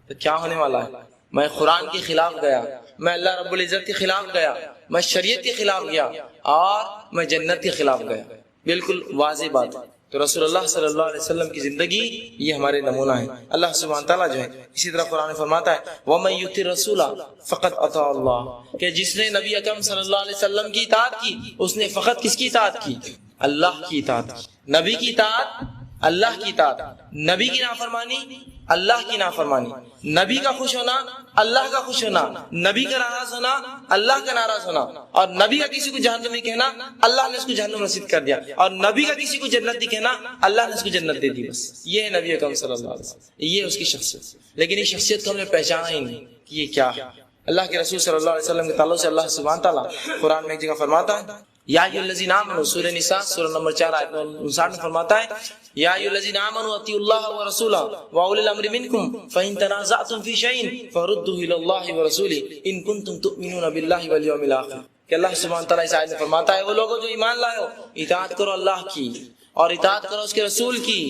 تو کیا ہونے والا ہے؟ میں قرآن کے خلاف گیا، میں اللہ رب العزت کے خلاف گیا، میں شریعت کے خلاف گیا اور میں جنت کے خلاف گیا. بالکل واضح بات. تو رسول اللہ صلی اللہ علیہ وسلم کی زندگی یہ ہمارے نمونہ ہے. اللہ سبحانہ تعالیٰ جو ہے اسی طرح قرآن فرماتا ہے وَمَن يُطِعِ الرَّسُولَ فَقَدْ أَطَاعَ اللَّهَ، کہ جس نے نبی اکرم صلی اللہ علیہ وسلم کی اطاعت کی اس نے فقط کس کی اطاعت کی؟ اللہ کی اطاعت کی. نبی کی اطاعت اللہ کی اطاعت، نبی کی نافرمانی اللہ کی نافرمانی، نبی کا خوش ہونا اللہ کا خوش ہونا، نبی کا ناراض ہونا اللہ کا ناراض ہونا، اور نبی کا کسی کو جہنمی کہنا اللہ نے اس کو جہنم نصیب کر دیا، اور نبی کا کسی کو جنتی کہنا اللہ نے اس کو جنت دے دی. بس یہ ہے نبی اکرم صلی اللہ علیہ وسلم، یہ اس کی شخصیت. لیکن اس شخصیت کو ہم نے پہچانا ہی نہیں کہ یہ کیا ہے. اللہ کے رسول صلی اللہ علیہ وسلم کے تعلق سے اللہ سبحانہ تعالیٰ قرآن میں ایک جگہ فرماتا ہے یا ایھا الذین آمنوا، سورہ نساء سورہ نمبر 4 آیت 59 میں فرماتا ہے یا ایھا الذین آمنوا اطیعوا اللہ ورسولہ واولی الامر منکم فإن تنازعتم فی شیء فردوہ الی اللہ ورسولہ ان کنتم تؤمنون باللہ والیوم الآخر. کہ اللہ سبحانہ تعالیٰ اس آیت میں فرماتا ہے وہ لوگوں جو ایمان لائے ہو اطاعت کرو اللہ کی اور اطاعت کرو اس کے رسول کی،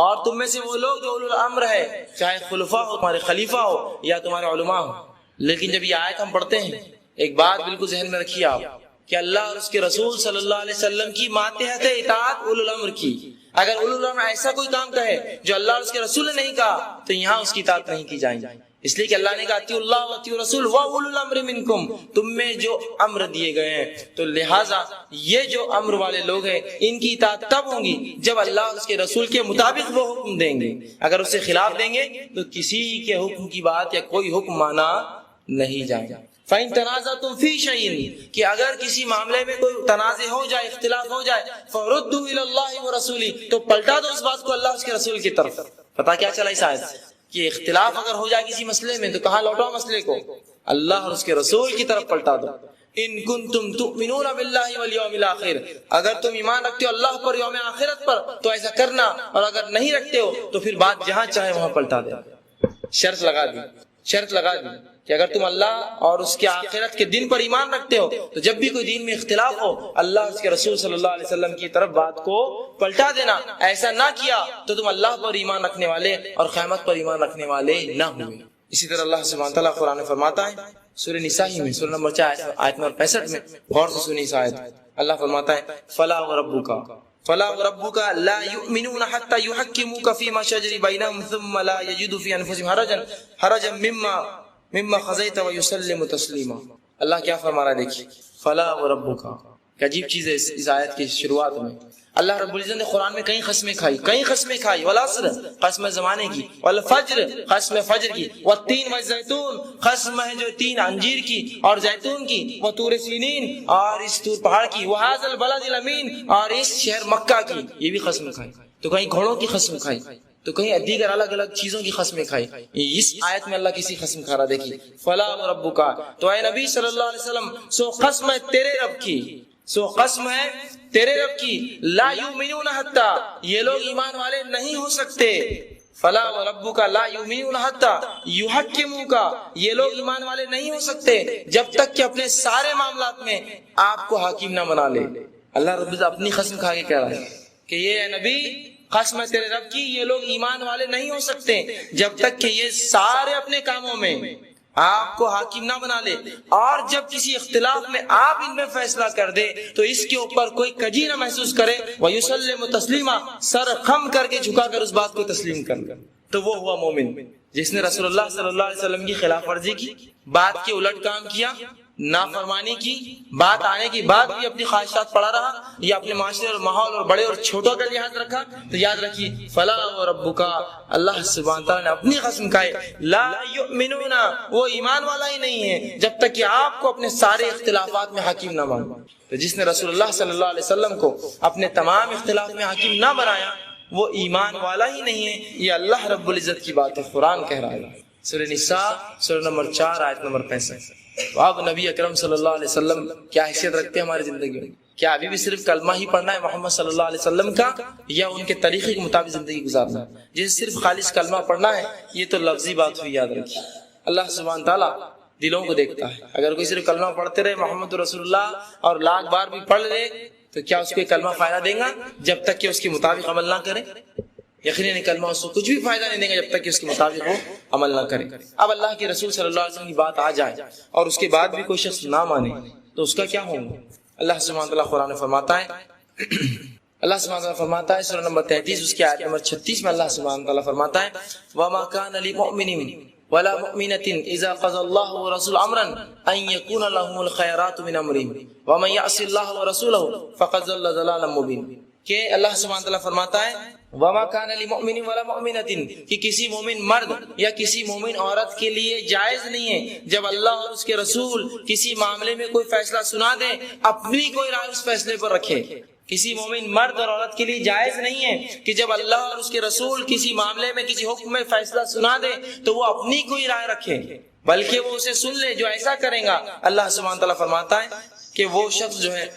اور تم میں سے وہ لوگ جو اولو الامر ہے چاہے خلفاء ہو، تمہارے خلیفہ ہو یا تمہارے علماء ہو. لیکن جب یہ آیت ہم پڑھتے ہیں ایک بات بالکل ذہن میں رکھیے آپ کہ اللہ اور اس کے رسول صلی اللہ علیہ وسلم کی ماتحت اطاعت اولو الامر کی. اگر اولو الامر ایسا کوئی کام کہے جو اللہ اور اس کے رسول نے نہیں کہا تو یہاں اس کی اطاعت نہیں کی جائے گی. اس لیے کہ اللہ نے کہا اطیعوا اللہ واطیعوا الرسول واولو الامر منکم، تم میں جو امر دیے گئے ہیں تو لہٰذا یہ جو امر والے لوگ ہیں ان کی اطاعت تب ہوگی جب اللہ اور اس کے رسول کے مطابق وہ حکم دیں گے. اگر اس سے خلاف دیں گے تو کسی کے حکم کی بات یا کوئی حکم مانا نہیں جائے گا. فَإِن تَنَازَعْتُمْ فِي شَيْءٍ، کہ اگر کسی معاملے میں کوئی تنازع ہو جائے، اختلاف ہو جائے، فَرُدُّوا إِلَى اللَّهِ وَرَسُولِهِ، تو پلٹا دو اس بات کو اللہ اس کے رسول کی طرف. پتہ کیا چلا اس آیت سے کہ اختلاف اگر ہو جائے کسی مسئلے میں تو کہاں لوٹاؤ مسئلے کو؟ اللہ اور اس کے رسول کی طرف پلٹا دو. ان کنتم تؤمنون باللہ والیوم الآخر، اگر تم ایمان رکھتے ہو اللہ پر یوم آخرت پر تو ایسا کرنا، اور اگر نہیں رکھتے ہو تو پھر بات جہاں چاہے وہاں پلٹا دے. شرط لگا دی کہ اگر تم اللہ اور اس کے آخرت کے دن پر ایمان رکھتے ہو تو جب بھی کوئی دین میں اختلاف ہو اللہ اس کے رسول صلی اللہ علیہ وسلم کی طرف بات کو پلٹا دینا. ایسا نہ کیا تو تم اللہ پر ایمان رکھنے والے اور قیامت پر ایمان رکھنے والے نہ ہوئے. اسی طرح اللہ سبحانہ تعالیٰ قرآن میں فرماتا ہے سورہ نساء میں سورہ نمبر 4 آیت نمبر 65 میں، غور سے سنی اس آیت. اللہ فرماتا ہے فلا وربک لا یؤمنون حتی یحکموک فیما شجر بینہم ثم لا یجدوا فی انفسہم حرجا مما قضیت ویسلموا تسلیما. اللہ کیا فرما رہا ہے دیکھیے، فلا وربک. عجیب چیز ہے اس آیت کی شروعات میں اللہ رب العزت نے قرآن میں کئی قسمیں کھائی. والعصر قسم زمانے کی، والفجر قسم فجر کی، والتین والزیتون قسم ہے جو تین انجیر کی اور زیتون کی، وطور سینین اور اس طور پہاڑ کی، وہذا البلد الامین اور اس شہر مکہ کی. یہ بھی قسم کھائی. تو کہیں گھوڑوں کی قسم کھائی تو کہیں دیگر الگ الگ چیزوں کی قسمیں کھائی. اس آیت میں اللہ کسی قسم کھا رہا. دیکھیے فلا وربک، تو اے نبی صلی اللہ علیہ وسلم سو قسم ہے تیرے رب کی، سو قسم ہے تیرے رب کی، لا یؤمنون حتی، یہ لوگ ایمان والے نہیں ہو سکتے. فلا وربک لا یؤمنون حتی یحکموک، یہ لوگ ایمان والے نہیں ہو سکتے جب تک کہ اپنے سارے معاملات میں آپ کو حاکم نہ بنا لے. اللہ رب العزت اپنی قسم کھا کے کہہ رہا ہے کہ یہ اے نبی قسم ہے تیرے رب کی، یہ لوگ ایمان والے نہیں ہو سکتے جب تک کہ یہ سارے اپنے کاموں میں آپ کو حاکم نہ بنا لے، اور جب کسی اختلاف میں آپ ان میں فیصلہ کر دے تو اس کے اوپر کوئی کجی نہ محسوس کرے، وَيُسَلِّمُ تَسْلِيمًا، سر خم کر کے جھکا کر اس بات کو تسلیم کر لے، تو وہ ہوا مومن جس نے رسول اللہ صلی اللہ علیہ وسلم کی خلاف ورزی کی، بات کے الٹ کام کیا، نافرمانی کی، بات آنے کی بعد بھی اپنی خواہشات پڑا رہا، یا اپنے معاشرے اور ماحول اور بڑے اور چھوٹوں کا لحاظ رکھا، تو یاد رکھیے فلا وربک، اللہ سبحانہ تعالیٰ نے اپنی قسم کھائے لا یؤمنون، وہ ایمان والا ہی نہیں ہے جب تک کہ آپ کو اپنے سارے اختلافات میں حاکم نہ مانو۔ تو جس نے رسول اللہ صلی اللہ علیہ وسلم کو اپنے تمام اختلاف میں حاکم نہ بنایا وہ ایمان والا ہی نہیں ہے، یہ اللہ رب العزت کی بات ہے، قرآن کہہ رہا ہے، سورہ نساء سورہ نمبر 4 آیت نمبر 65۔ اب نبی اکرم صلی اللہ علیہ وسلم کیا حیثیت رکھتے ہیں ہماری زندگی میں؟ کیا ابھی بھی صرف کلمہ ہی پڑھنا ہے محمد صلی اللہ علیہ وسلم کا، یا ان کے طریقے کے مطابق زندگی گزارنا ہے؟ جسے صرف خالص کلمہ پڑھنا ہے یہ تو لفظی بات ہوئی، یاد رکھیے اللہ سبحانہ تعالیٰ دلوں کو دیکھتا ہے۔ اگر کوئی صرف کلمہ پڑھتے رہے محمد رسول اللہ اور لاکھ بار بھی پڑھ لے تو کیا اس کو یہ کلمہ فائدہ دے گا جب تک کہ اس کے مطابق عمل نہ کرے؟ یقیناً کلمہ اس کو کچھ بھی فائدہ نہیں دے گا جب تک کہ اس کے مطابق وہ عمل نہ کرے۔ اب اللہ کے رسول صلی اللہ علیہ وسلم کی بات آ جائے اور اس کے بعد بھی کوئی شخص نہ مانے تو اس کا کیا ہوگا؟ اللہ سبحانہ تعالیٰ قرآن میں فرماتا ہے، اللہ سبحانہ تعالیٰ فرماتا ہے سورہ نمبر 33 اس کی آیت نمبر 36 میں اللہ سبحانہ تعالیٰ فرماتا ہے وَمَا كَانَ لِمُؤْمِنٍ وَلَا مُؤْمِنَةٍ إِذَا قَضَى اللَّهُ وَرَسُولُهُ أَمْرًا أَن يَكُونَ لَهُمُ الْخِيَرَةُ مِنْ أَمْرِهِمْ وَمَن يَعْصِ اللَّهَ وَرَسُولَهُ فَقَدْ ضَلَّ ضَلَالًا مُبِينًا، کہ اللہ سبحانہ تعالیٰ فرماتا ہے وَمَا كَانَ لِمُؤْمِنٍ وَلَا مُؤْمِنَةٍ، کہ کسی مومن مرد یا کسی مومن عورت کے لیے جائز نہیں ہے جب اللہ اور اس کے رسول کسی معاملے میں کوئی فیصلہ سنا دے اپنی کوئی رائے اس فیصلے پر رکھے۔ کسی مومن مرد اور عورت کے لیے جائز نہیں ہے کہ جب اللہ اور اس کے رسول کسی معاملے میں کسی حکم میں فیصلہ سنا دے تو وہ اپنی کوئی رائے رکھے، بلکہ وہ اسے سن لے۔ جو ایسا کرے گا اللہ سبحانہ تعالیٰ فرماتا ہے کہ وہ شخص جو ہے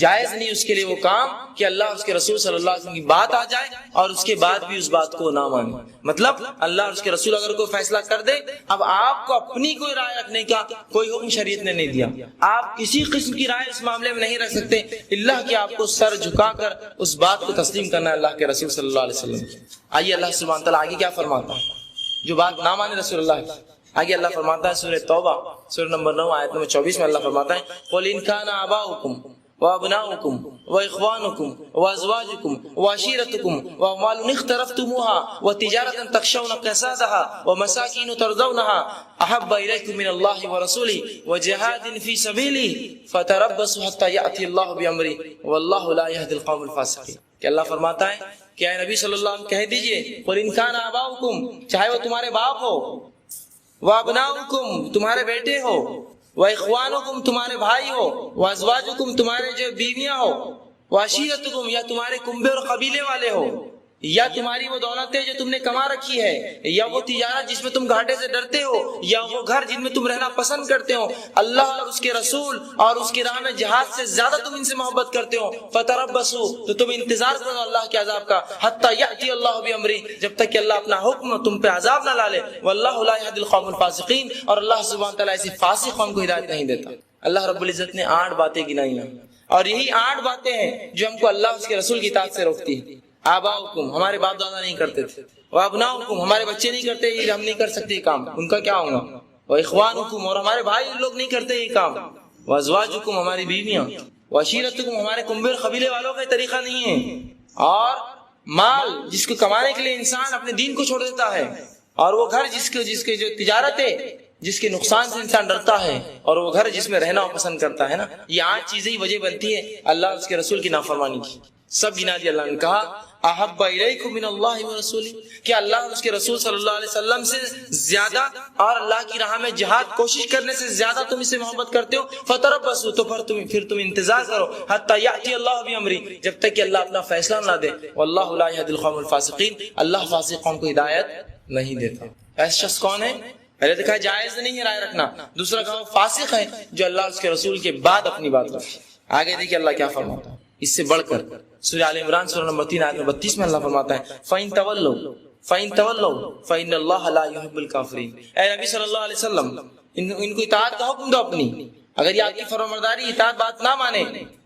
جائز نہیں اس کے لیے وہ کام کہ اللہ اس کے رسول صلی اللہ علیہ وسلم کی بات آ جائے اور اس کے بعد بھی اس بات کو نہ مانے۔ مطلب اللہ اور اس کے رسول اگر کوئی فیصلہ کر دے، اب آپ کو اپنی کوئی رائے رکھنے کا کوئی حکم شریعت نے نہیں دیا، آپ کسی قسم کی رائے اس معاملے میں نہیں رکھ سکتے اللہ کہ آپ کو سر جھکا کر اس بات کو تسلیم کرنا ہے اللہ کے رسول صلی اللہ علیہ وسلم کی۔ آئیے اللہ سبحانہ تعالیٰ آگے کیا فرماتا ہے جو بات نہ مانے رسول اللہ کی۔ آگے اللہ فرماتا ہے سورہ توبہ سورہ نمبر 9 آیت نمبر 24 میں اللہ فرماتا ہے قُلْ إِنْ كَانَ آبَاؤُكُمْ وَأَبْنَاؤُكُمْ وَإِخْوَانُكُمْ وَأَزْوَاجُكُمْ وَعَشِيرَتُكُمْ وَأَمْوَالٌ اقْتَرَفْتُمُوهَا وَتِجَارَةً تَخْشَوْنَ كَسَادَهَا وَمَسَاكِنُ تَرْضَوْنَهَا أَحَبَّ إِلَيْكُم مِّنَ اللَّهِ وَرَسُولِهِ وَجِهَادٍ فِي سَبِيلِهِ فَتَرَبَّصُوا حَتَّى يَأْتِيَ اللَّهُ بِأَمْرِهِ وَاللَّهُ لَا يَهْدِي الْقَوْمَ الْفَاسِقِينَ، کہ اللہ فرماتا ہے کہ اے نبی صلی اللہ علیہ وسلم کہہ دیجئے قُلْ إِنْ كَانَ آبَاؤُكُمْ، چاہے وہ تمہارے باپ ہو، وَأَبْنَاؤُكُمْ تمہارے بیٹے ہو، وَإِخْوَانُكُمْ تمہارے بھائی ہو، وَأَزْوَاجُكُمْ تمہارے جو بیویاں ہو، وَعَشِيرَتُكُمْ یا تمہارے کنبے اور قبیلے والے ہو، یا تمہاری وہ دولتیں جو تم نے کما رکھی ہے، یا وہ تجارت جس میں تم گھاٹے سے ڈرتے ہو، یا وہ گھر جن میں تم رہنا پسند کرتے ہو، اللہ اور اس کے رسول اور اس کی راہ میں جہاد سے زیادہ تم ان سے محبت کرتے ہو، فتربصوا تو تم انتظار کرو اللہ کے عذاب کا، حتی یأتی اللہ بامرہ جب تک کہ اللہ اپنا حکم تم پہ عذاب نہ ڈالے، واللہ لا یہدی القوم الفاسقین، اور اللہ سبحانہ تعالیٰ ایسی فاسق قوم کو ہدایت نہیں دیتا۔ اللہ رب العزت نے 8 باتیں گنائی ہیں اور یہی 8 باتیں ہیں جو ہم کو اللہ اس کے رسول کی اطاعت سے روکتی ہے۔ آباؤکم ہمارے باپ دادا نہیں کرتے تھے، وابناؤکم ہمارے بچے نہیں کرتے، یہ ہم نہیں کر سکتے یہ کام، ان کا کیا ہوگا؟ واخوانکم اور ہمارے بھائی لوگ نہیں کرتے یہ کام، وازواجکم ہماری بیویاں، وعشیرتکم ہمارے کنبے اور قبیلے والوں کا طریقہ نہیں ہے، اور مال جس کو کمانے کے لیے انسان اپنے دین کو چھوڑ دیتا ہے، اور وہ گھر جس کے جو تجارت ہے جس کے نقصان سے انسان ڈرتا ہے، اور وہ گھر جس میں رہنا پسند کرتا ہے نا، یہ 8 چیزیں ہی وجہ بنتی ہے اللہ اور اس کے رسول کی نافرمانی کی۔ سب گنا دیا اللہ نے، کہا احب الیکم من اللہ ورسولہ، کہ اللہ اور اس کے رسول صلی اللہ علیہ وسلم سے زیادہ اور اللہ کی راہ میں جہاد کوشش کرنے سے زیادہ تم اس سے محبت کرتے ہو، فتربصوا تو پھر تم انتظار کرو، حتی یأتی اللہ بامرہ جب تک کہ اللہ اپنا فیصلہ نہ دے، واللہ لا یہدی القوم الفاسقین، اللہ فاسق قوم کو ہدایت نہیں دیتا۔ ایسا شخص کون ہے؟ پہلے دیکھا جائز نہیں ہے رائے رکھنا، دوسرا کہا فاسق ہے جو اللہ اور اس کے رسول کے بعد اپنی بات رکھے۔ آگے دیکھیے اللہ کیا فرماتا ہے اس سے بڑھ کر، سورہ آل عمران سورہ نمبر 3 آیت 32 میں اللہ فرماتا ہے فَإِن تَوَلَّوْا فَإِنَّ اللَّهَ لَا يُحِبُّ الْكَافِرِينَ، اے نبی صلی اللہ علیہ وسلم ان کو اطاعت کا حکم دو اپنی، اگر یہ آپ کی فرمانبرداری اطاعت بات نہ مانے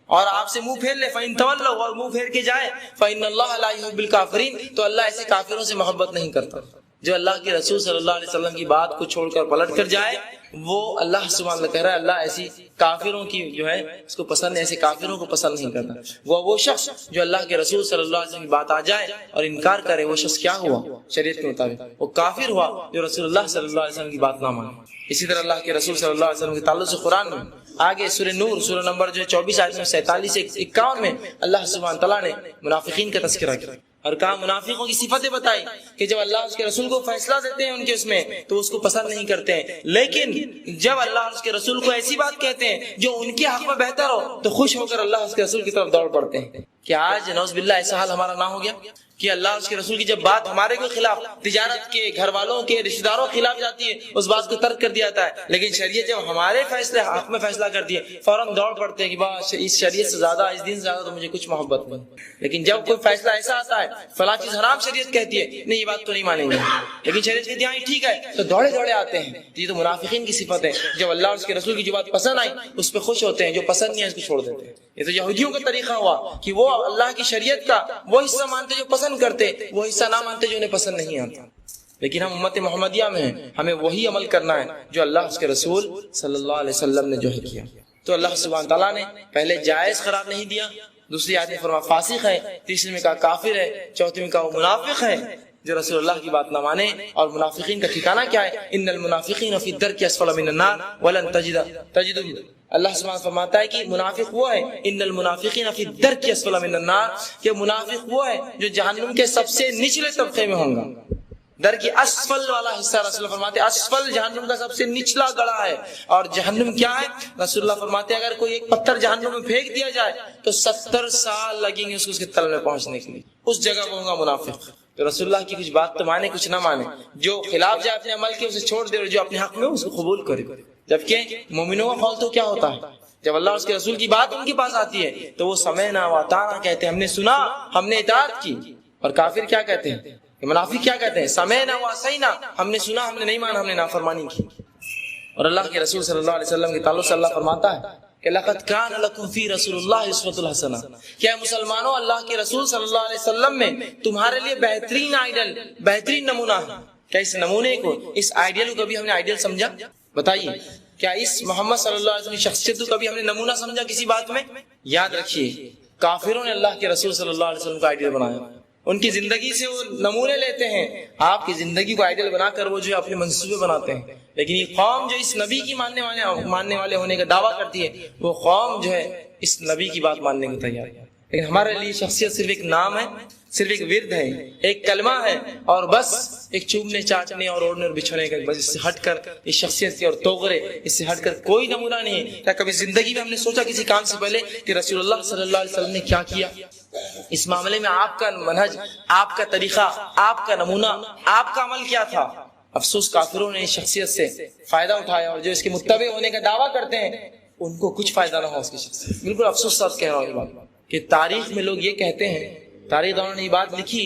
اور آپ سے منہ پھیر لے فَإِن تَوَلَّوْا، اور منہ پھیر کے جائے فَإِنَّ اللَّهَ لَا يُحِبُّ الْكَافِرِينَ، تو اللہ ایسے کافروں سے محبت نہیں کرتا۔ جو اللہ کے رسول صلی اللہ علیہ وسلم کی بات کو چھوڑ کر پلٹ کر جائے وہ اللہ سبحانہ اللہ کہہ رہا ہے اللہ ایسی کافروں کی جو ہے اس کو پسند ہے، ایسے کافروں کو پسند نہیں کرتا۔ وہ شخص جو اللہ کے رسول صلی اللہ علیہ وسلم کی بات آ جائے اور انکار کرے، وہ شخص کیا ہوا؟ شریعت کے مطابق وہ کافر ہوا جو رسول اللہ صلی اللہ علیہ وسلم کی بات نہ مانے۔ اسی طرح اللہ کے رسول صلی اللہ علیہ وسلم کے تعلق سے قرآن میں آگے سورہ نور سورہ نمبر جو 24 آیت میں 47 سے 51 میں اللہ سبحانہ تعالیٰ نے منافقین کا تذکرہ کیا اور کہا منافقوں کی صفتیں بتائی کہ جب اللہ اس کے رسول کو فیصلہ دیتے ہیں ان کے اس میں تو اس کو پسند نہیں کرتے ہیں، لیکن جب اللہ اور اس کے رسول کو ایسی بات کہتے ہیں جو ان کے حق میں بہتر ہو تو خوش ہو کر اللہ اس کے رسول کی طرف دوڑ پڑتے ہیں۔ کیا آج نعوذ باللہ ایسا حال ہمارا نہ ہو گیا کہ اللہ اس کے رسول کی جب بات ہمارے کے خلاف، تجارت کے، گھر والوں کے، رشتہ داروں کے خلاف جاتی ہے اس بات کو ترک کر دیا جاتا ہے، لیکن شریعت جب ہمارے فیصلے حق میں فیصلہ کرتی ہے فوراً دوڑ پڑتے ہیں کہ بس اس شریعت سے زیادہ، اس دین سے زیادہ تو مجھے کچھ محبت نہیں۔ لیکن جب کوئی فیصلہ ایسا آتا ہے فلاں چیز حرام شریعت کہتی ہے نہیں یہ بات تو نہیں مانیں گے، لیکن شریعت کہتی ہے ٹھیک ہے تو دوڑے دوڑے آتے ہیں۔ یہ تو منافقین کی صفت ہے، جب اللہ اور اس کے رسول کی جو بات پسند آئی اس پہ خوش ہوتے ہیں، جو پسند نہیں ہے اس کو چھوڑ دیتے ہیں۔ یہ تو یہودیوں کا طریقہ ہوا کہ وہ اللہ کی شریعت کا وہ حصہ مانتے جو پسند کرتے، وہ حصہ نہ مانتے جو انہیں پسند نہیں آتا۔ لیکن ہم امت محمدیہ میں ہیں، ہمیں وہی عمل کرنا ہے جو اللہ اس کے رسول صلی اللہ علیہ وسلم نے جو ہے کیا۔ تو اللہ سبحانہ تعالیٰ نے پہلے جائز قرار نہیں دیا، دوسری آیت میں فرمایا فاسق ہے، تیسری میں کہا کافر ہے، چوتھی میں کہا وہ منافق ہے جو رسول اللہ کی بات نہ مانے۔ اور منافقین کا ٹھکانہ کیا ہے؟ ان المنافقین فی الدرک اسفل من النار ولن تجد اللہ سبحانہ فرماتا ہے کہ منافق وہ ہے، ان المنافقین فی الدرک اسفل من النار، کہ منافق وہ ہے جو جہنم کے سب سے نچلے طبقے میں ہوں گا۔ در کی اسفل والا حصہ رسول اللہ فرماتے ہیں اسفل جہنم کا سب سے نچلا گڑھا ہے، اور جہنم کیا ہے؟ رسول اللہ فرماتے ہیں اگر کوئی ایک پتھر جہنم میں پھینک دیا جائے تو 70 سال لگیں گے اس کے تل میں پہنچنے کے لیے، اس جگہ وہ ہوگا منافق۔ تو رسول اللہ کی کچھ بات تو مانے کچھ نہ مانے، جو خلاف جائے اپنے عمل کے اسے چھوڑ دے، اور جو اپنے حق میں اس کو قبول کرے۔ جبکہ مومنوں کا قول تو کیا ہوتا ہے؟ جب اللہ اور اس کے رسول کی بات ان کے پاس آتی ہے تو وہ سمعنا واطعنا کہتے ہیں، ہم نے سنا، ہم نے اطاعت کی۔ اور کافر کیا کہتے ہیں؟ منافق کیا کہتے ہیں؟ سمعنا وعصینا، ہم نے سنا، ہم نے نہیں مانا، ہم نے نافرمانی کی۔ اور اللہ کے رسول صلی اللہ علیہ وسلم کے تعلق سے اللہ فرماتا ہے کہ لقد کان لکم فی رسول اللہ اسوۃ الحسنہ، کیا مسلمانوں اللہ کے رسول صلی اللہ علیہ وسلم میں تمہارے لیے بہترین آئیڈل، بہترین نمونہ ہے۔ کیا اس نمونے کو، اس آئیڈیل کو کبھی ہم نے آئیڈیل سمجھا؟ بتائیے، کیا اس محمد صلی اللہ علیہ وسلم کی شخصیت کو کبھی ہم نے نمونہ سمجھا کسی بات میں؟ یاد رکھیے کافروں نے اللہ کے رسول صلی اللہ علیہ وسلم کا آئیڈیل بنایا، ان کی زندگی سے وہ نمونے لیتے ہیں، آپ کی زندگی کو آئیڈیل بنا کر وہ جو اپنے منصوبے بناتے ہیں۔ لیکن یہ قوم جو اس نبی کی ماننے والے ہونے کا دعویٰ کرتی ہے وہ قوم جو ہے اس نبی کی بات ماننے کو تیار ہے، لیکن ہمارے لیے شخصیت صرف ایک نام ہے، صرف ایک ورد ہے، ایک کلمہ ہے، اور بس ایک چومنے چاٹنے اور اوڑھنے اور بچھونے کا، بس اس سے ہٹ کر اس شخصیت کی اور توغرے اس سے ہٹ کر کوئی نمونہ نہیں ہے۔ کیا کبھی زندگی میں ہم نے سوچا کسی کام سے پہلے کہ رسول اللہ صلی اللہ علیہ وسلم نے کیا کیا؟ اس معاملے میں آپ کا منہج، آپ کا طریقہ، آپ کا نمونہ، آپ کا عمل کیا تھا؟ افسوس کافروں نے اس شخصیت سے فائدہ اٹھایا، اور جو اس کے متبع ہونے کا دعویٰ کرتے ہیں ان کو کچھ فائدہ نہ ہو اس کی شخصیت۔ بالکل افسوس ساتھ کہہ رہا ہوں یہ بات کہ تاریخ میں لوگ یہ کہتے ہیں، تاریخ دانوں نے یہ بات لکھی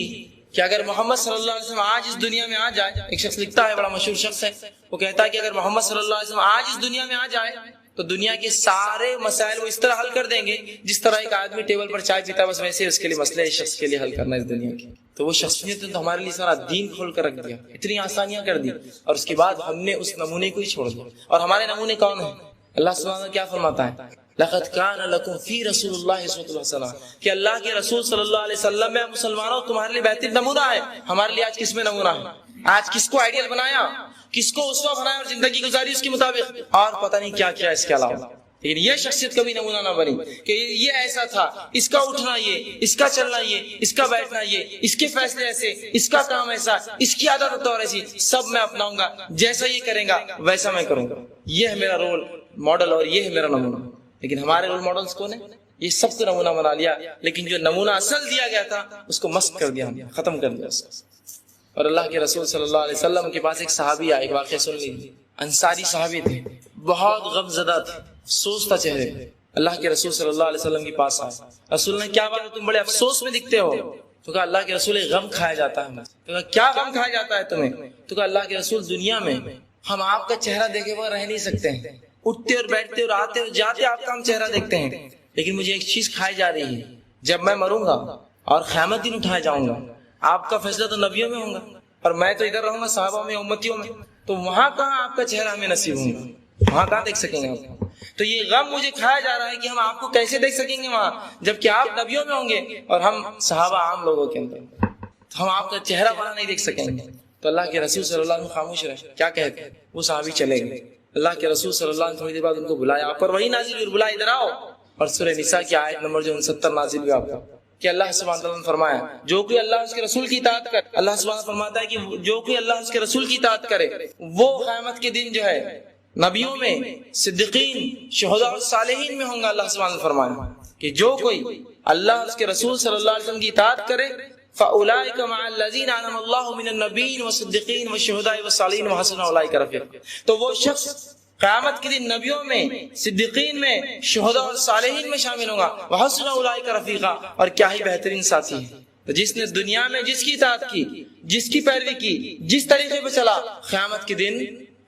کہ اگر محمد صلی اللہ علیہ وسلم آج اس دنیا میں آ جائے، ایک شخص لکھتا ہے، بڑا مشہور شخص ہے، وہ کہتا ہے کہ اگر محمد صلی اللہ علیہ وسلم آج اس دنیا میں آ جائے تو دنیا کے سارے مسائل وہ اس طرح حل کر دیں گے جس طرح ایک آدمی ٹیبل پر چائے پیتا ہے، بس ویسے اس کے لیے مسئلہ اس شخص کے لیے حل کرنا ہے اس دنیا کی۔ تو وہ شخصیت نے تو ہمارے لیے سارا دین کھول کر رکھ دیا، اتنی آسانیاں کر دی، اور اس کے بعد ہم نے اس نمونے کو ہی چھوڑ دیا۔ اور ہمارے نمونے کون ہیں؟ اللہ سبحانہ کیا فرماتا ہے؟ لقد کان لکم فی رسول اللہ اسوۃ الحسنہ، کہ اللہ کے رسول صلی اللہ علیہ وسلم میں مسلمانوں تمہارے لیے بہترین نمونہ ہے۔ ہمارے لیے آج کس میں نمونہ ہے؟ آج کس کو آئیڈیل بنایا، کس کو اسوہ بنایا اور زندگی گزاری اس کے مطابق، اور پتہ نہیں کیا کیا اس کے علاوہ۔ لیکن یہ شخصیت کبھی نمونہ نہ بنی کہ یہ ایسا تھا، اس کا اٹھنا یہ، اس کا چلنا یہ، اس کا بیٹھنا یہ، اس کے فیصلے ایسے، اس کا کام ایسا، اس کی عادت اور ایسی، سب میں اپناؤں گا، جیسا یہ کرے گا ویسا میں کروں گا۔ یہ ہے میرا رول ماڈل اور یہ ہے میرا نمونہ۔ لیکن ہمارے رول ماڈلز کون ہیں؟ یہ سب کو نمونہ بنا لیا، لیکن جو نمونہ اصل دیا گیا تھا اس کو مسخ کر دیا، ختم کر دیا اس کو۔ اور اللہ کے رسول صلی اللہ علیہ وسلم کے پاس ایک صحابی آیا، ایک واقعہ سن لیجیے۔ انصاری صحابی تھے، بہت غم زدہ تھے، افسوس تھا چہرے پہ۔ اللہ کے رسول صلی اللہ علیہ وسلم کے پاس آئے، رسول نے کیا بات ہے تم بڑے افسوس میں دکھتے ہو؟ تو کہا اللہ کے رسول غم کھایا جاتا ہے۔ تو کہا کیا غم کھایا جاتا ہے تمہیں؟ تو کہا اللہ کے رسول دنیا میں ہم آپ کا چہرہ دیکھے بغیر رہ نہیں سکتے ہیں، اٹھتے اور بیٹھتے اور آتے اور جاتے آپ کا ہم چہرہ دیکھتے ہیں، لیکن مجھے ایک چیز کھائی جا رہی ہے، جب میں مروں گا اور قیامت دن اٹھایا جاؤں گا، آپ کا فیصلہ تو نبیوں میں ہوگا اور میں تو ادھر رہوں گا صحابہ میں، امتیوں میں، تو وہاں کہاں آپ کا چہرہ ہمیں نصیب ہوگا، وہاں کہاں دیکھ سکیں گے آپ؟ تو یہ غم مجھے کھایا جا رہا ہے کہ ہم آپ کو کیسے دیکھ سکیں گے وہاں، جبکہ آپ نبیوں میں ہوں گے اور ہم صحابہ عام لوگوں کے اندر، تو ہم آپ کا چہرہ وہاں نہیں دیکھ سکیں گے۔ تو اللہ کے رسول صلی اللہ علیہ وسلم خاموش رہے، کیا کہتے ہیں؟ وہ صحابی چلے گئے، اللہ کے رسول صلی اللہ علیہ وسلم تھوڑی دیر بعد ان کو بلایا، آپ پر وہی نازل ہوئی، بلایا ادھر آؤ، اور سورہ نساء کی آیت نمبر جو 69 نازل ہوئی آپ کو، کہ اللہ سبحانہ وتعالیٰ نے فرمایا جو کوئی اللہ اس کے رسول کی اطاعت کرے، اللہ سبحانہ فرماتا ہے کہ جو کوئی اللہ اس کے رسول کی اطاعت کرے وہ قیامت کے دن جو ہے نبیوں میں، صدیقین، شہداء اور صالحین میں ہوں گا۔ اللہ سبحانہ فرمایا کہ جو کوئی اللہ اس کے رسول صلی اللہ علیہ وسلم کی اطاعت کرے فَأُولَٰئِكَ مَعَ الَّذِينَ أَنْعَمَ اللَّهُ مِنَ النَّبِيِّينَ وَالصِّدِّيقِينَ وَالشُّهَدَاءِ وَالصَّالِحِينَ وَحَسُنَ أُولَٰئِكَ رَفِيقًا، تو وہ شخص قیامت کے دن نبیوں میں، صدیقین میں، شہداء اور صالحین میں شامل ہوگا، وَحَسُنَ أُولَٰئِكَ رَفِيقًا، اور کیا ہی بہترین ساتھی ہے۔ تو جس نے دنیا میں جس کی اطاعت کی، جس کی پیروی کی، جس طریقے پہ چلا، قیامت کے دن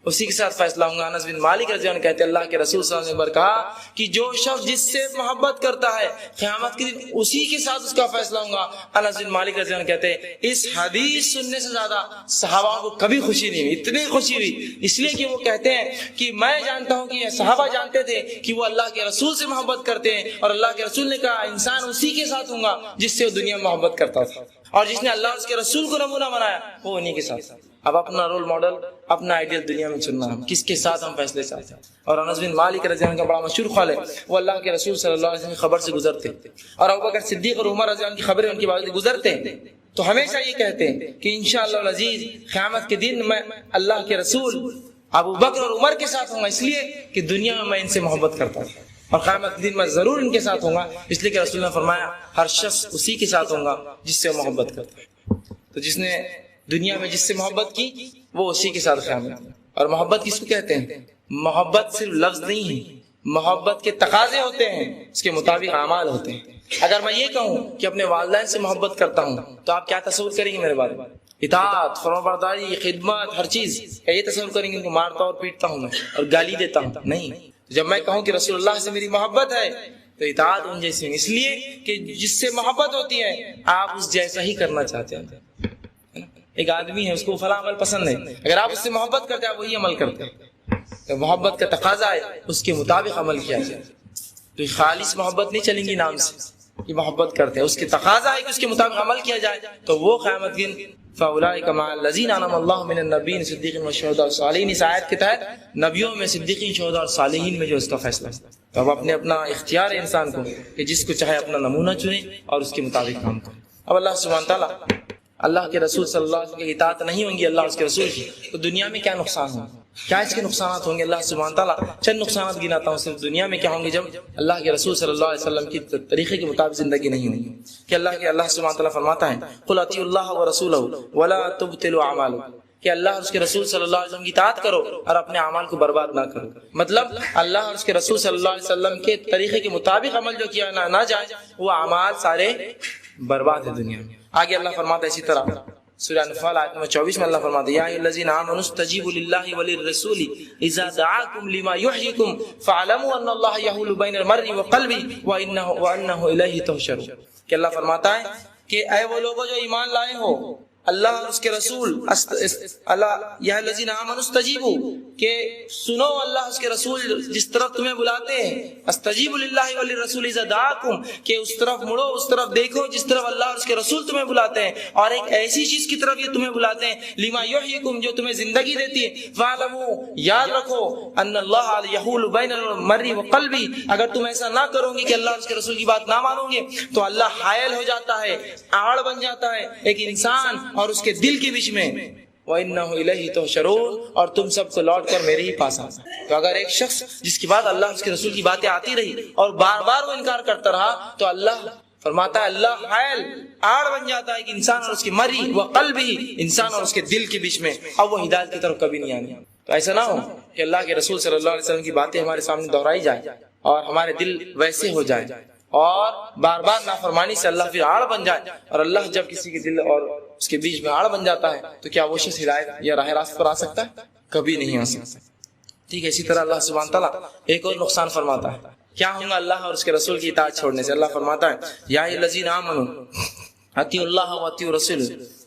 اسی کے ساتھ فیصلہ ہوں گا۔ انس بن مالک رضی اللہ عنہ کہتے ہیں اللہ کے رسول صلی اللہ علیہ وسلم نے کہا کہ جو شخص جس سے محبت کرتا ہے قیامت کے دن اسی کے ساتھ اس کا فیصلہ ہوں گا۔ انس بن مالک رضی اللہ عنہ کہتے ہیں اس حدیث سننے سے زیادہ صحابہ کو کبھی خوشی نہیں ہوئی، اتنی خوشی ہوئی، اس لیے کہ وہ کہتے ہیں کہ میں جانتا ہوں کہ یہ صحابہ جانتے تھے کہ وہ اللہ کے رسول سے محبت کرتے ہیں، اور اللہ کے رسول نے کہا انسان اسی کے ساتھ ہوں گا جس سے وہ دنیا میں محبت کرتا تھا، اور جس نے اللہ اس کے رسول کو نمونہ بنایا وہ انہی کے ساتھ۔ اب اپنا رول ماڈل، اپنا آئیڈیل دنیا میں چننا ہے، کس کے ساتھ ہم فیصلے چاہتے ہیں۔ اور انس بن مالک رضی اللہ عنہ کا بڑا مشہور قول ہے، وہ اللہ کے رسول صلی اللہ علیہ وسلم کی خبر سے گزرتے، اور ابوبکر صدیق اور عمر رضی اللہ عنہ کی خبریں ان کے بعد گزرتے تو ہمیشہ یہ کہتے ہیں کہ انشاءاللہ العزیز قیامت کے دن میں اللہ کے رسول ابو بکر اور عمر کے ساتھ ہوں گا، اس لیے کہ دنیا میں ان سے محبت کرتا ہوں، اور قیامت کے دن میں ضرور ان کے ساتھ ہوں گا، اس لیے کہ رسول نے فرمایا ہر شخص اسی کے ساتھ ہوں گا جس سے محبت کرتا ہے۔ تو جس نے دنیا میں جس سے محبت کی وہ اسی کے ساتھ قیامت۔ اور محبت کس کو کہتے ہیں؟ محبت صرف لفظ نہیں ہے، محبت کے تقاضے ہوتے ہیں، اس کے مطابق اعمال ہوتے ہیں۔ اگر میں یہ کہوں کہ اپنے والدین سے محبت کرتا ہوں تو آپ کیا تصور کریں گے میرے بارے میں؟ اطاعت، فرمانبرداری، خدمت، ہر چیز، کیا یہ تصور کریں گے ان کو مارتا اور پیٹتا ہوں میں اور گالی دیتا ہوں؟ نہیں۔ جب میں کہوں کہ رسول اللہ سے میری محبت ہے تو اطاعت ان جیسی، اس لیے کہ جس سے محبت ہوتی ہے آپ اس جیسا ہی کرنا چاہتے ہیں۔ ایک آدمی ہے اس کو فلاں عمل پسند ہے، اگر آپ اس سے محبت کرتے ہیں آپ وہی عمل کرتے ہیں، تو محبت کا تقاضا ہے اس کے مطابق عمل کیا جائے۔ تو خالص محبت نہیں چلیں گی نام سے کہ محبت کرتے ہیں، اس کے تقاضا ہے کہ اس کے مطابق عمل کیا جائے، تو وہ قیامت دن فَأُولَٰئِكَ مَعَ الَّذِينَ أَنْعَمَ اللَّهُ مِنَ النَّبِيِّينَ وَالصِّدِّيقِينَ وَالشُّهَدَاءِ وَالصَّالِحِينَ، اس آیت کے تحت نبیوں میں، صدیقین، شہداء اور صالحین میں جو اس کا فیصلہ ہے۔ تو اب اپنا اختیار ہے انسان کو کہ جس کو چاہے اپنا نمونہ چنے اور اس کے مطابق کام کرے۔ اب اللہ سبحانہ تعالیٰ اللہ کے رسول صلی اللہ علیہ وسلم کی اطاعت نہیں ہوں گی اللہ اس کے رسول کی، تو دنیا میں کیا نقصان ہوں، کیا اس کے نقصانات ہوں گے؟ اللہ سبحانہ تعالیٰ چند نقصانات گناتا ہوں صرف دنیا میں کیا ہوں گے جب اللہ کے رسول صلی اللہ علیہ وسلم کی طریقے کے مطابق زندگی نہیں ہوگی۔ کہ اللہ سبحانہ تعالیٰ فرماتا ہے قُلْ أَطِیعُوا اللَّهَ وَرَسُولَهُ وَلَا تُبْطِلُوا أَعْمَالَكُمْ، کہ اللہ اور اس کے رسول صلی اللہ علیہ وسلم کی اطاعت کرو اور اپنے اعمال کو برباد نہ کرو۔ مطلب اللہ اور اس کے رسول صلی اللہ علیہ وسلم کے طریقے کے مطابق عمل جو کیا نہ جائے وہ اعمال سارے برباد ہیں دنیا میں۔ آگے اللہ فرماتا ہے اسی طرح سورہ انفال آیت نمبر 24 میں اللہ فرماتا ہے یا ایھا الذین آمنوا استجیبوا للہ وللرسول اذا دعاکم لما یحییکم فاعلموا ان اللہ یحول بین المرء وقلبہ وانہ الیہ تحشرون، کہ اللہ فرماتا ہے کہ اے وہ لوگوں جو ایمان لائے ہو، اللہ اور اس کے رسول اللہ یا الذین آمنوا استجیبوا، کہ سنو اللہ اس کے رسول جس طرف تمہیں بلاتے ہیں، استجیبوا للہ وللرسول اذا دعاکم، کہ اس طرف مڑو، اس طرف دیکھو جس طرف اللہ اور اس کے رسول تمہیں بلاتے ہیں، اور ایک ایسی چیز کی طرف یہ تمہیں بلاتے ہیں لما یحییکم، جو تمہیں زندگی دیتی ہے، فاعلموا، یاد رکھو، ان اللہ یحول بین المرء وقلبہ، اگر تم ایسا نہ کرو گے کہ اللہ اور اس کے رسول کی بات نہ مانو گے تو اللہ حائل ہو جاتا ہے، آڑ بن جاتا ہے ایک انسان اور اس کے دل کے بیچ میں، وَإِنَّهُ إِلَيْهِ تُحْشَرُونَ، اور تم سب کو لوٹ کر میرے ہی پاس آنا۔ تو اگر ایک شخص جس کی بات اللہ اس کے رسول کی باتیں آتی رہی اور بار بار وہ انکار کرتا رہا تو اللہ فرماتا ہے اللہ حائل، آڑ بن جاتا ہے کہ انسان اور اس کی مری و قلبہ، انسان اور اس کے دل کے بیچ میں، اب وہ ہدایت کی طرف کبھی نہیں آنی۔ تو ایسا نہ ہو کہ اللہ کے رسول صلی اللہ علیہ وسلم کی باتیں ہمارے سامنے دہرائی جائے اور ہمارے دل ویسے ہو جائے اور بار بار نافرمانی سے اللہ پھر آڑ بن جائے، اور اللہ جب کسی کے دل اور اس کے بیچ میں آڑ بن جاتا ہے تو کیا وہ شخص ہدایت یا راہ راست پر آ سکتا ہے؟ کبھی نہیں آ سکتا۔ ٹھیک ہے، اسی طرح اللہ سبحانہ تعالیٰ ایک اور نقصان فرماتا ہے کیا ہوگا اللہ اور اس کے رسول کی اطاعت چھوڑنے سے؟ اللہ فرماتا ہے یا الذین آمنوا اطیعوا اللہ واطیعوا الرسول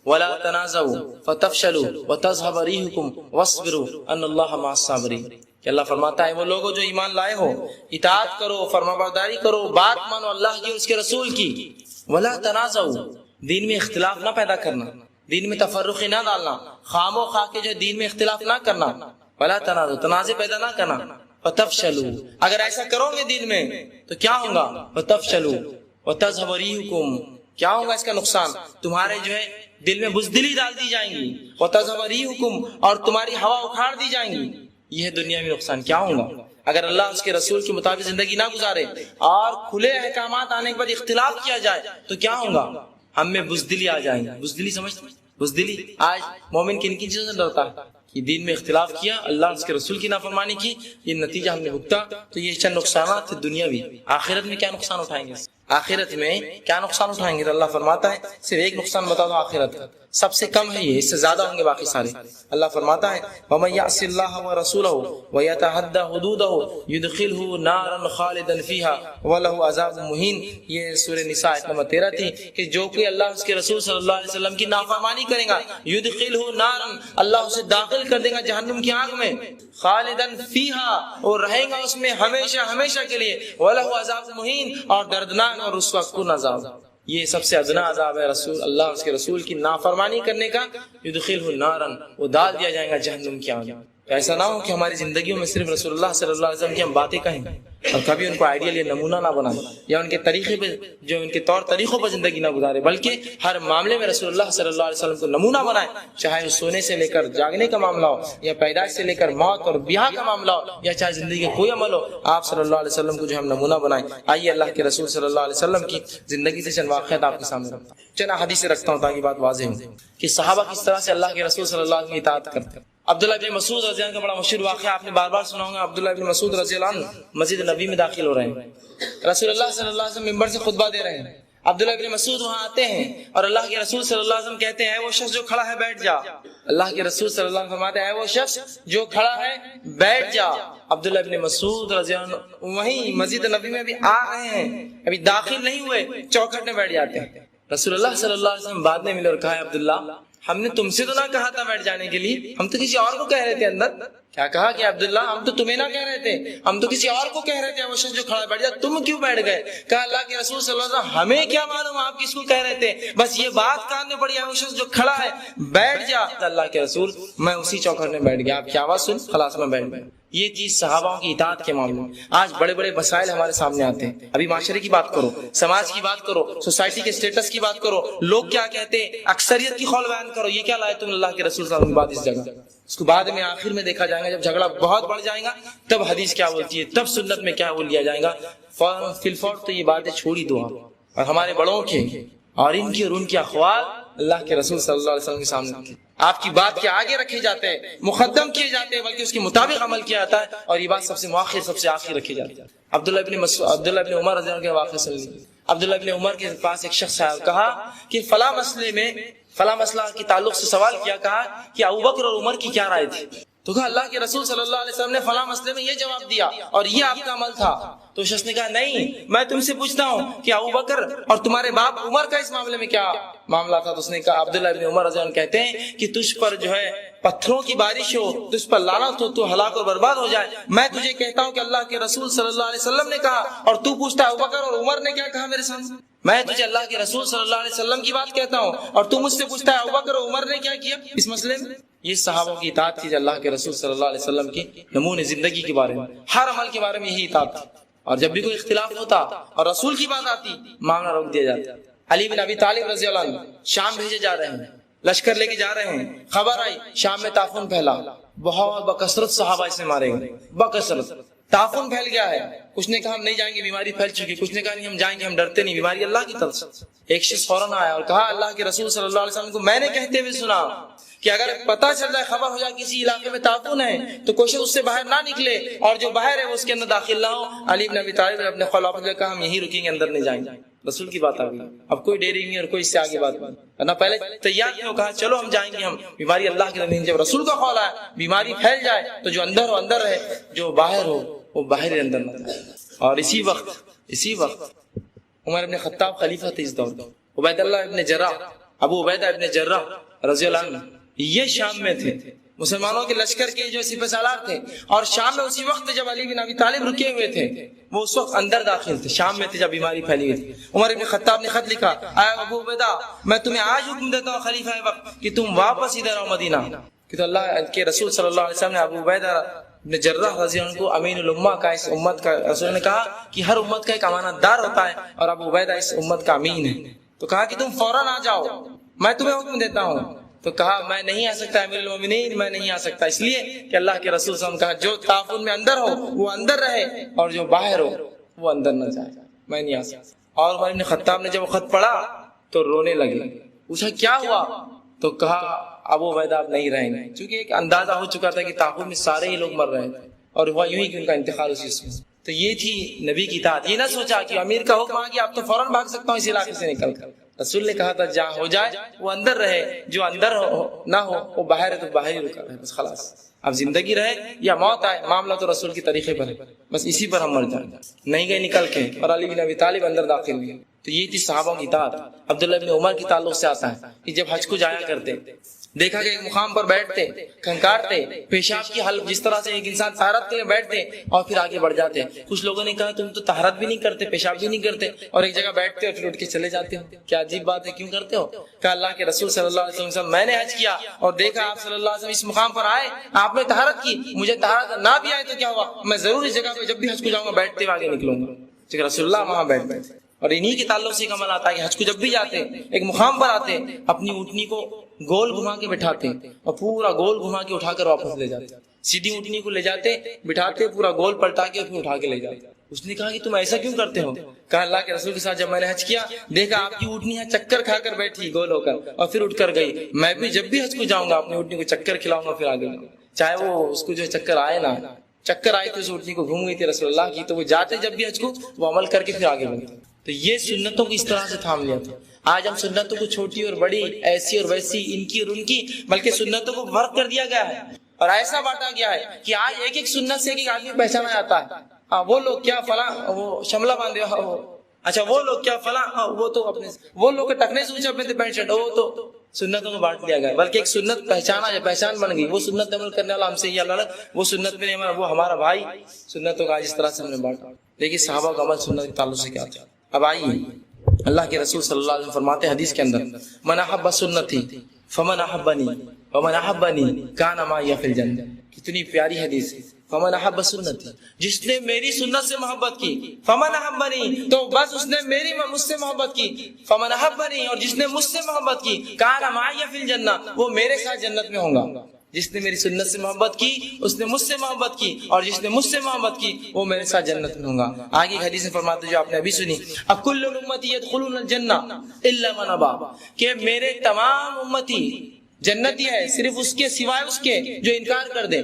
ولا تنازعوا فتفشلوا وتذهب ريحكم واصبروا ان اللہ مع الصابرین. کہ اللہ فرماتا ہے وہ لوگوں جو ایمان لائے ہو اطاعت کرو، فرمانبرداری کرو، بات مانو اللہ کی اور اس کے رسول کی. ولا تنازعوا، دین میں اختلاف نہ پیدا کرنا، دین میں تفرقی نہ ڈالنا، خام و خواہ کے جو دین میں اختلاف نہ کرنا. ولا تنازعوا، تنازع پیدا نہ کرنا. فتفشلوا، اگر ایسا کرو گے دین میں تو کیا ہوگا؟ فتفشلوا وتذهب ريحكم، کیا ہوگا اس کا نقصان؟ تمہارے جو ہے دل میں بزدلی ڈال دی جائیں گی. وتذهب ريحكم، اور تمہاری ہوا اکھاڑ دی جائیں گی. یہ دنیا میں نقصان کیا ہوگا؟ اگر اللہ اس کے رسول کے مطابق زندگی نہ گزارے اور کھلے احکامات آنے کے بعد اختلاف کیا جائے تو کیا ہوگا؟ ہم میں بزدلی آ جائیں گی. بزدلی سمجھتے ہیں؟ بزدلی آج مومن کن کن چیزوں سے ڈرتا ہے کہ دین میں اختلاف کیا، اللہ اس کے رسول کی نافرمانی کی، یہ نتیجہ ہم نے بھگتا. تو یہ چند نقصانات دنیاوی. آخرت میں کیا نقصان اٹھائیں گے؟ آخرت میں کیا نقصان اٹھائیں گے؟ اللہ فرماتا ہے صرف ایک نقصان بتا دو آخرت کا، سب سے کم ہے یہ، اس سے زیادہ ہوں گے باقی سارے. اللہ فرماتا ہے وَمَن يَعْصِ اللَّهَ وَرَسُولَهُ وَيَتَعَدَّ حُدُودَهُ يُدْخِلْهُ نَارًا خَالِدًا فِيهَا وَلَهُ عَذَابٌ مُهِينٌ. یہ سورہ نساء آیت نمبر 13 تھی کہ جو کہ اللہ اس کے رسول صلی اللہ علیہ وسلم کی نافرمانی کرے گا، يُدْخِلْهُ نَارًا، اللہ اسے داخل کر دے گا جہنم کی آگ میں، خالدًا فِيهَا، اور رہے گا اس میں ہمیشہ ہمیشہ کے لیے، وَلَهُ عَذَابٌ مُهِينٌ، اور دردناک اور رسوا کن عذاب. یہ سب سے ادنا عذاب ہے رسول اللہ اس کے رسول کی نافرمانی کرنے کا. یدخلہ نارا، وہ ڈال دیا جائے گا جہنم کی آگ. ایسا نہ ہو کہ ہماری زندگیوں میں صرف رسول اللہ صلی اللہ علیہ وسلم کی ہم باتیں کہیں اور کبھی ان کو آئیڈیل یا نمونہ نہ بنائیں یا ان کے طریقے پہ جو ان کے طور طریقوں پر زندگی نہ گزارے، بلکہ ہر معاملے میں رسول اللہ صلی اللہ علیہ وسلم کو نمونہ بنائیں. چاہے وہ سونے سے لے کر جاگنے کا معاملہ ہو، یا پیدائش سے لے کر موت اور بیاہ کا معاملہ ہو، یا چاہے زندگی کا کوئی عمل ہو، آپ صلی اللہ علیہ وسلم کو جو ہم نمونہ بنائیں. آئیے اللہ کے رسول صلی اللہ علیہ وسلم کی زندگی سے چند واقعات آپ کے سامنے رکھتا ہوں، چند حدیث رکھتا ہوں تاکہ بات واضح ہو کہ صحابہ کس طرح سے اللہ کے رسول صلی اللہ علیہ وسلم کی اطاعت کرتے ہیں. عبداللہ بن مسعود رضی اللہ عنہ کا بڑا مشہور واقعہ آپ نے بار بار سنا ہوگا. عبداللہ بن مسعود رضی اللہ عنہ مسجد نبی میں داخل ہو رہے ہیں، رسول اللہ صلی اللہ علیہ وسلم منبر سے خطبہ دے رہے ہیں. عبداللہ بن مسعود وہاں آتے ہیں اور اللہ کے رسول صلی اللہ علیہ وسلم کہتے ہیں وہ شخص جو کھڑا ہے بیٹھ جا. اللہ کے رسول صلی اللہ علیہ وسلم فرماتے ہیں وہ شخص جو کھڑا ہے بیٹھ جا. عبداللہ بن مسعود رضی اللہ عنہ وہیں مسجد نبی میں بھی آ رہے ہیں، ابھی داخل نہیں ہوئے، چوکھٹ میں بیٹھ جاتے ہیں. رسول اللہ صلی اللہ علیہ وسلم بعد میں ملے اور کہا ہے عبداللہ ہم نے تم سے تو نہ کہا تھا بیٹھ جانے کے لیے، ہم تو کسی اور کو کہہ رہے تھے. اندر کیا کہا کہ عبداللہ ہم تو تمہیں نہ کہہ رہے تھے، ہم تو کسی اور کو کہہ رہے تھے وہ شخص جو کھڑا بیٹھ جا، تم کیوں بیٹھ گئے؟ کہا اللہ کے رسول صلی اللہ علیہ وسلم ہمیں کیا معلوم آپ کس کو کہہ رہے تھے، بس یہ بات کان میں پڑی ہے وہ شخص جو کھڑا ہے بیٹھ جا. اللہ کے رسول میں اسی چوکھٹ میں بیٹھ گیا، آپ کی آواز سن خلاص میں بیٹھ گیا. یہ چیز صحابہ کی اطاعت کے معاملے میں. آج بڑے بڑے مسائل ہمارے سامنے آتے ہیں، ابھی معاشرے کی بات کرو، سماج کی بات کرو، سوسائٹی کے سٹیٹس کی بات کرو، لوگ کیا کہتے ہیں، اکثریت کی قول بیان کرو، یہ کیا لائے تم اللہ کے رسول صلی اللہ علیہ وسلم کی بات اس جگہ. اس کو بعد میں آخر میں دیکھا جائے گا جب جھگڑا بہت بڑھ جائے گا تب حدیث کیا بولتی ہے، تب سنت میں کیا بول لیا جائے گا. فی الفور تو یہ باتیں چھوڑی دو اور ہمارے بڑوں کے اور ان کی اور ان کے اقوال اللہ کے رسول صلی اللہ علیہ وسلم کے سامنے آپ کی بات کے آگے رکھے جاتے ہیں، مقدم کیے جاتے ہیں، بلکہ اس کے مطابق عمل کیا جاتا ہے، اور یہ بات سب سے مؤخر سب سے آخر رکھی جاتی ہے. عبداللہ بن عمر رضی اللہ عنہ کے واقعے سے عبداللہ بن عمر کے پاس ایک شخص آیا اور کہا کہ فلاں مسئلے میں فلاں مسئلہ کے تعلق سے سوال کیا، کہا کہ ابوبکر اور عمر کی کیا رائے تھی. تو کہا اللہ کے رسول صلی اللہ علیہ وسلم نے فلاں مسئلے میں یہ جواب دیا اور یہ آپ کا عمل تھا. تو شخص نے کہا نہیں میں تم سے پوچھتا ہوں کہ ابوبکر اور تمہارے باپ عمر کا اس معاملے میں کیا معاملہ تھا. تو اس نے کہا عبداللہ بن عمر رضی اللہ عنہ کہتے ہیں کہ تجھ پر جو ہے پتھروں کی بارش ہو، تجھ پر لعنت ہو، تو ہلاک اور برباد ہو جائے. میں تجھے کہتا ہوں کہ اللہ کے رسول صلی اللہ علیہ وسلم نے کہا اور تو پوچھتا ہے ابوبکر اور عمر نے کیا کہا میرے سامنے. میں تجھے اللہ کے رسول صلی اللہ علیہ وسلم کی بات کہتا ہوں اور تو مجھ سے پوچھتا ہے ابوبکر اور عمر نے کیا کیا اس مسئلے میں. یہ صحابہ کی اطاعت تھی اللہ کے رسول صلی اللہ علیہ وسلم کی نمونے زندگی کے بارے میں، ہر عمل کے بارے میں یہی اطاعت تھی. اور جب بھی کوئی اختلاف ہوتا اور رسول کی بات آتی معاملہ روک دیا جاتا. علی بن ابی طالب رضی اللہ عنہ شام بھیجے جا رہے ہیں، لشکر لے کے جا رہے ہیں، خبر آئی شام میں تعفن پھیلا، بہت بکثرت صحابہ اس میں مارے گئے، بکثرت تعفن پھیل گیا ہے. کچھ نے کہا ہم نہیں جائیں گے، بیماری پھیل چکی. کچھ نے کہا نہیں ہم جائیں گے، ہم ڈرتے نہیں، بیماری اللہ کی طرف سے. ایک شخص فوراً آیا اور کہا اللہ کے رسول صلی اللہ علیہ وسلم کو میں نے کہتے ہوئے سنا کہ اگر پتہ چل جائے خبر ہو جائے کسی علاقے میں تعفن ہے تو کوشش اس سے باہر نہ نکلے اور جو باہر ہے وہ اس کے اندر داخل نہ ہو. علی بن ابی طالب نے اپنے خلافت میں کہا ہم یہی رکیں گے، اندر نہیں جائیں گے. رسول کی بات آ گئی، اب کوئی ڈیری نہیں اور کوئی اس سے آگے بات نہیں. نہ پہلے تیار نہیں ہو، کہا چلو ہم جائیں گے، ہم بیماری اللہ کے نہیں. جب رسول کا قول آیا بیماری پھیل جائے تو جو اندر ہو اندر رہے، جو باہر ہو وہ باہر اندر نہ جائے. اور اسی وقت عمر ابن خطاب خلیفہ تھے اس دور میں، عبید اللہ ابن جراح، ابو عبیدہ ابن جراح رضی اللہ عنہ یہ شام میں تھے، مسلمانوں کے لشکر کے جو سپہ سالار تھے، اور شام میں اسی وقت جب علی بن ابی طالب رکے ہوئے تھے وہ اس وقت اندر داخل تھے، شام میں تھے جب بیماری پھیلی ہوئی تھی۔ عمر ابن خطاب نے خط لکھا، اے ابو عبیدہ میں تمہیں آج حکم دیتا ہوں خلیفہ وقت کہ تم واپس ادھر آؤ مدینہ، کہ تو اللہ کے رسول صلی اللہ علیہ وسلم نے ابو عبیدہ ابن جراح رضی اللہ عنہ کو امین الامہ کا، اس امت کا، رسول نے کہا کہ ہر امت کا ایک امانت دار ہوتا ہے اور ابو عبیدہ اس امت کا امین ہے، تو کہا کہ تم فوراً آ جاؤ، میں تمہیں حکم دیتا ہوں۔ تو کہا میں نہیں آ سکتا امیر المومنین، میں نہیں آ سکتا، اس لیے کہ اللہ کے رسول صلی اللہ علیہ وسلم کہا جو تعاون میں اندر ہو وہ اندر رہے اور جو باہر ہو وہ اندر نہ جائے، میں نہیں آ سکتا۔ اور عمر بن خطاب نے جب وہ خط پڑھا تو رونے لگے، پوچھا کیا ہوا؟ تو کہا ابو عبیدہ اب نہیں رہیں گے، چونکہ ایک اندازہ ہو چکا تھا کہ تعاون میں سارے ہی لوگ مر رہے تھے اور ہوا یوں ہی کہ ان کا انتقال اسی میں۔ تو یہ تھی نبی کی اطاعت، یہ نہ سوچا کہ امیر کا حکم آ گیا اب تو فوراً بھاگ سکتا ہوں اس علاقے سے نکل کر، رسول نے کہا تھا جہاں ہو جائے وہ اندر رہے، جو اندر نہ ہو وہ باہر ہے تو باہر ہی رکا رہے، بس خلاص، اب زندگی رہے یا موت آئے معاملہ تو رسول کے طریقے پر ہے، بس اسی پر ہم مر جائیں، نہیں گئے نکل کے، اور علی بن ابی طالب اندر داخل ہوئے۔ تو یہ تھی صحابہ کی اطاعت۔ عبداللہ بن عمر کی تعلق سے آتا ہے کہ جب حج کو جایا کرتے، دیکھا کہ ایک مقام پر بیٹھتے، کھنکارتے، پیشاب کی حلق جس طرح سے ایک انسان طہارت کے لیے بیٹھتے اور پھر آگے بڑھ جاتے۔ کچھ لوگوں نے کہا تم تو طہارت بھی نہیں کرتے، پیشاب بھی نہیں کرتے اور ایک جگہ بیٹھتے اور پھر اٹھ کے چلے جاتے ہو، کیا عجیب بات ہے، کیوں کرتے ہو؟ کہا اللہ کے رسول صلی اللہ علیہ وسلم میں نے حج کیا اور دیکھا آپ صلی اللہ علیہ وسلم اس مقام پر آئے، آپ نے طہارت کی، مجھے طہارت نہ بھی آئے تو کیا ہوا، میں ضرور اس جگہ پہ جب بھی حج کو جاؤں گا بیٹھتے ہوئے آگے نکلوں گا، کیونکہ رسول اللہ وہاں بیٹھتے۔ اور انہی کے تعلق سے عمل آتا ہے کہ حج کو جب بھی جاتے ایک مقام پر آتے، اپنی اونٹنی کو گول گھما کے بٹھاتے اور پورا گول گھما کے اٹھا کر واپس لے جاتے، سیدھی اونٹنی کو لے جاتے، بٹھاتے، پورا گول پلٹا کے پھر اٹھا کے لے جاتے۔ اس نے کہا کہ تم ایسا کیوں کرتے ہو؟ کہا اللہ کے رسول کے ساتھ جب میں نے حج کیا دیکھا آپ کی اونٹنی چکر کھا کر بیٹھی گول ہو کر اور پھر اٹھ کر گئی، میں بھی جب بھی حج کو جاؤں گا اپنی اونٹنی کو چکر کھلاؤں گا پھر آگے جاؤں گا، چاہے وہ اس کو جو چکر آئے نہ، چکر آئی تو اس اونٹنی کو گھوم گئی تھی رسول اللہ کی، تو وہ جاتے جب بھی حج کو وہ عمل کر کے پھر آگے بڑھتے۔ تو یہ سنتوں کو اس طرح سے تھام لیا تھا۔ آج ہم سنتوں کو چھوٹی اور بڑی، ایسی اور ویسی، ان کی اور ان کی، بلکہ سنتوں کو فرق کر دیا گیا ہے اور ایسا بانٹا گیا ہے کہ آج ایک ایک سنت سے ایک آدمی پہچانا جاتا ہے۔ وہ لوگ کیا فلاں وہ شملہ باندھے، اچھا وہ لوگ کیا فلاں وہ تو اپنے، وہ لوگ ٹکنے سے اونچے اپنے پینٹ شرٹ، وہ تو سنتوں کو بانٹ دیا گیا، بلکہ ایک سنت پہچان بن گئی، وہ سنت عمل کرنے والا ہم سے یہ الگ، وہ سنت میں وہ ہمارا بھائی، سنتوں کا اس طرح سے ہم نے بانٹا۔ لیکن صحابہ کا عمل سنت کے تعلق سے کیا تھا؟ اب آئیے اللہ کے رسول صلی اللہ علیہ وسلم فرماتے ہیں حدیث کے اندر، من احب سنتی فمن احبنی ومن احبنی کان معی فی الجنہ، کتنی پیاری حدیث ہے۔ فمن احب سنتی، جس نے میری سنت سے محبت کی، فمن احبنی تو بس اس نے مجھ سے محبت کی، فمن احبنی اور جس نے مجھ سے محبت کی، کان معی فی الجنہ وہ میرے ساتھ جنت میں ہوں گا۔ جس نے میری سنت سے محبت کی اس نے مجھ سے محبت کی، اور جس نے مجھ سے محبت کی وہ میرے ساتھ جنت میں ہوں گا۔ آگے ایک حدیث میں فرماتے جو آپ نے ابھی سنی، اکل امتی يدخلون الجنہ الا من ابا، کہ میرے تمام امتی جنتی ہے صرف اس کے سوائے اس کے جو انکار کر دے۔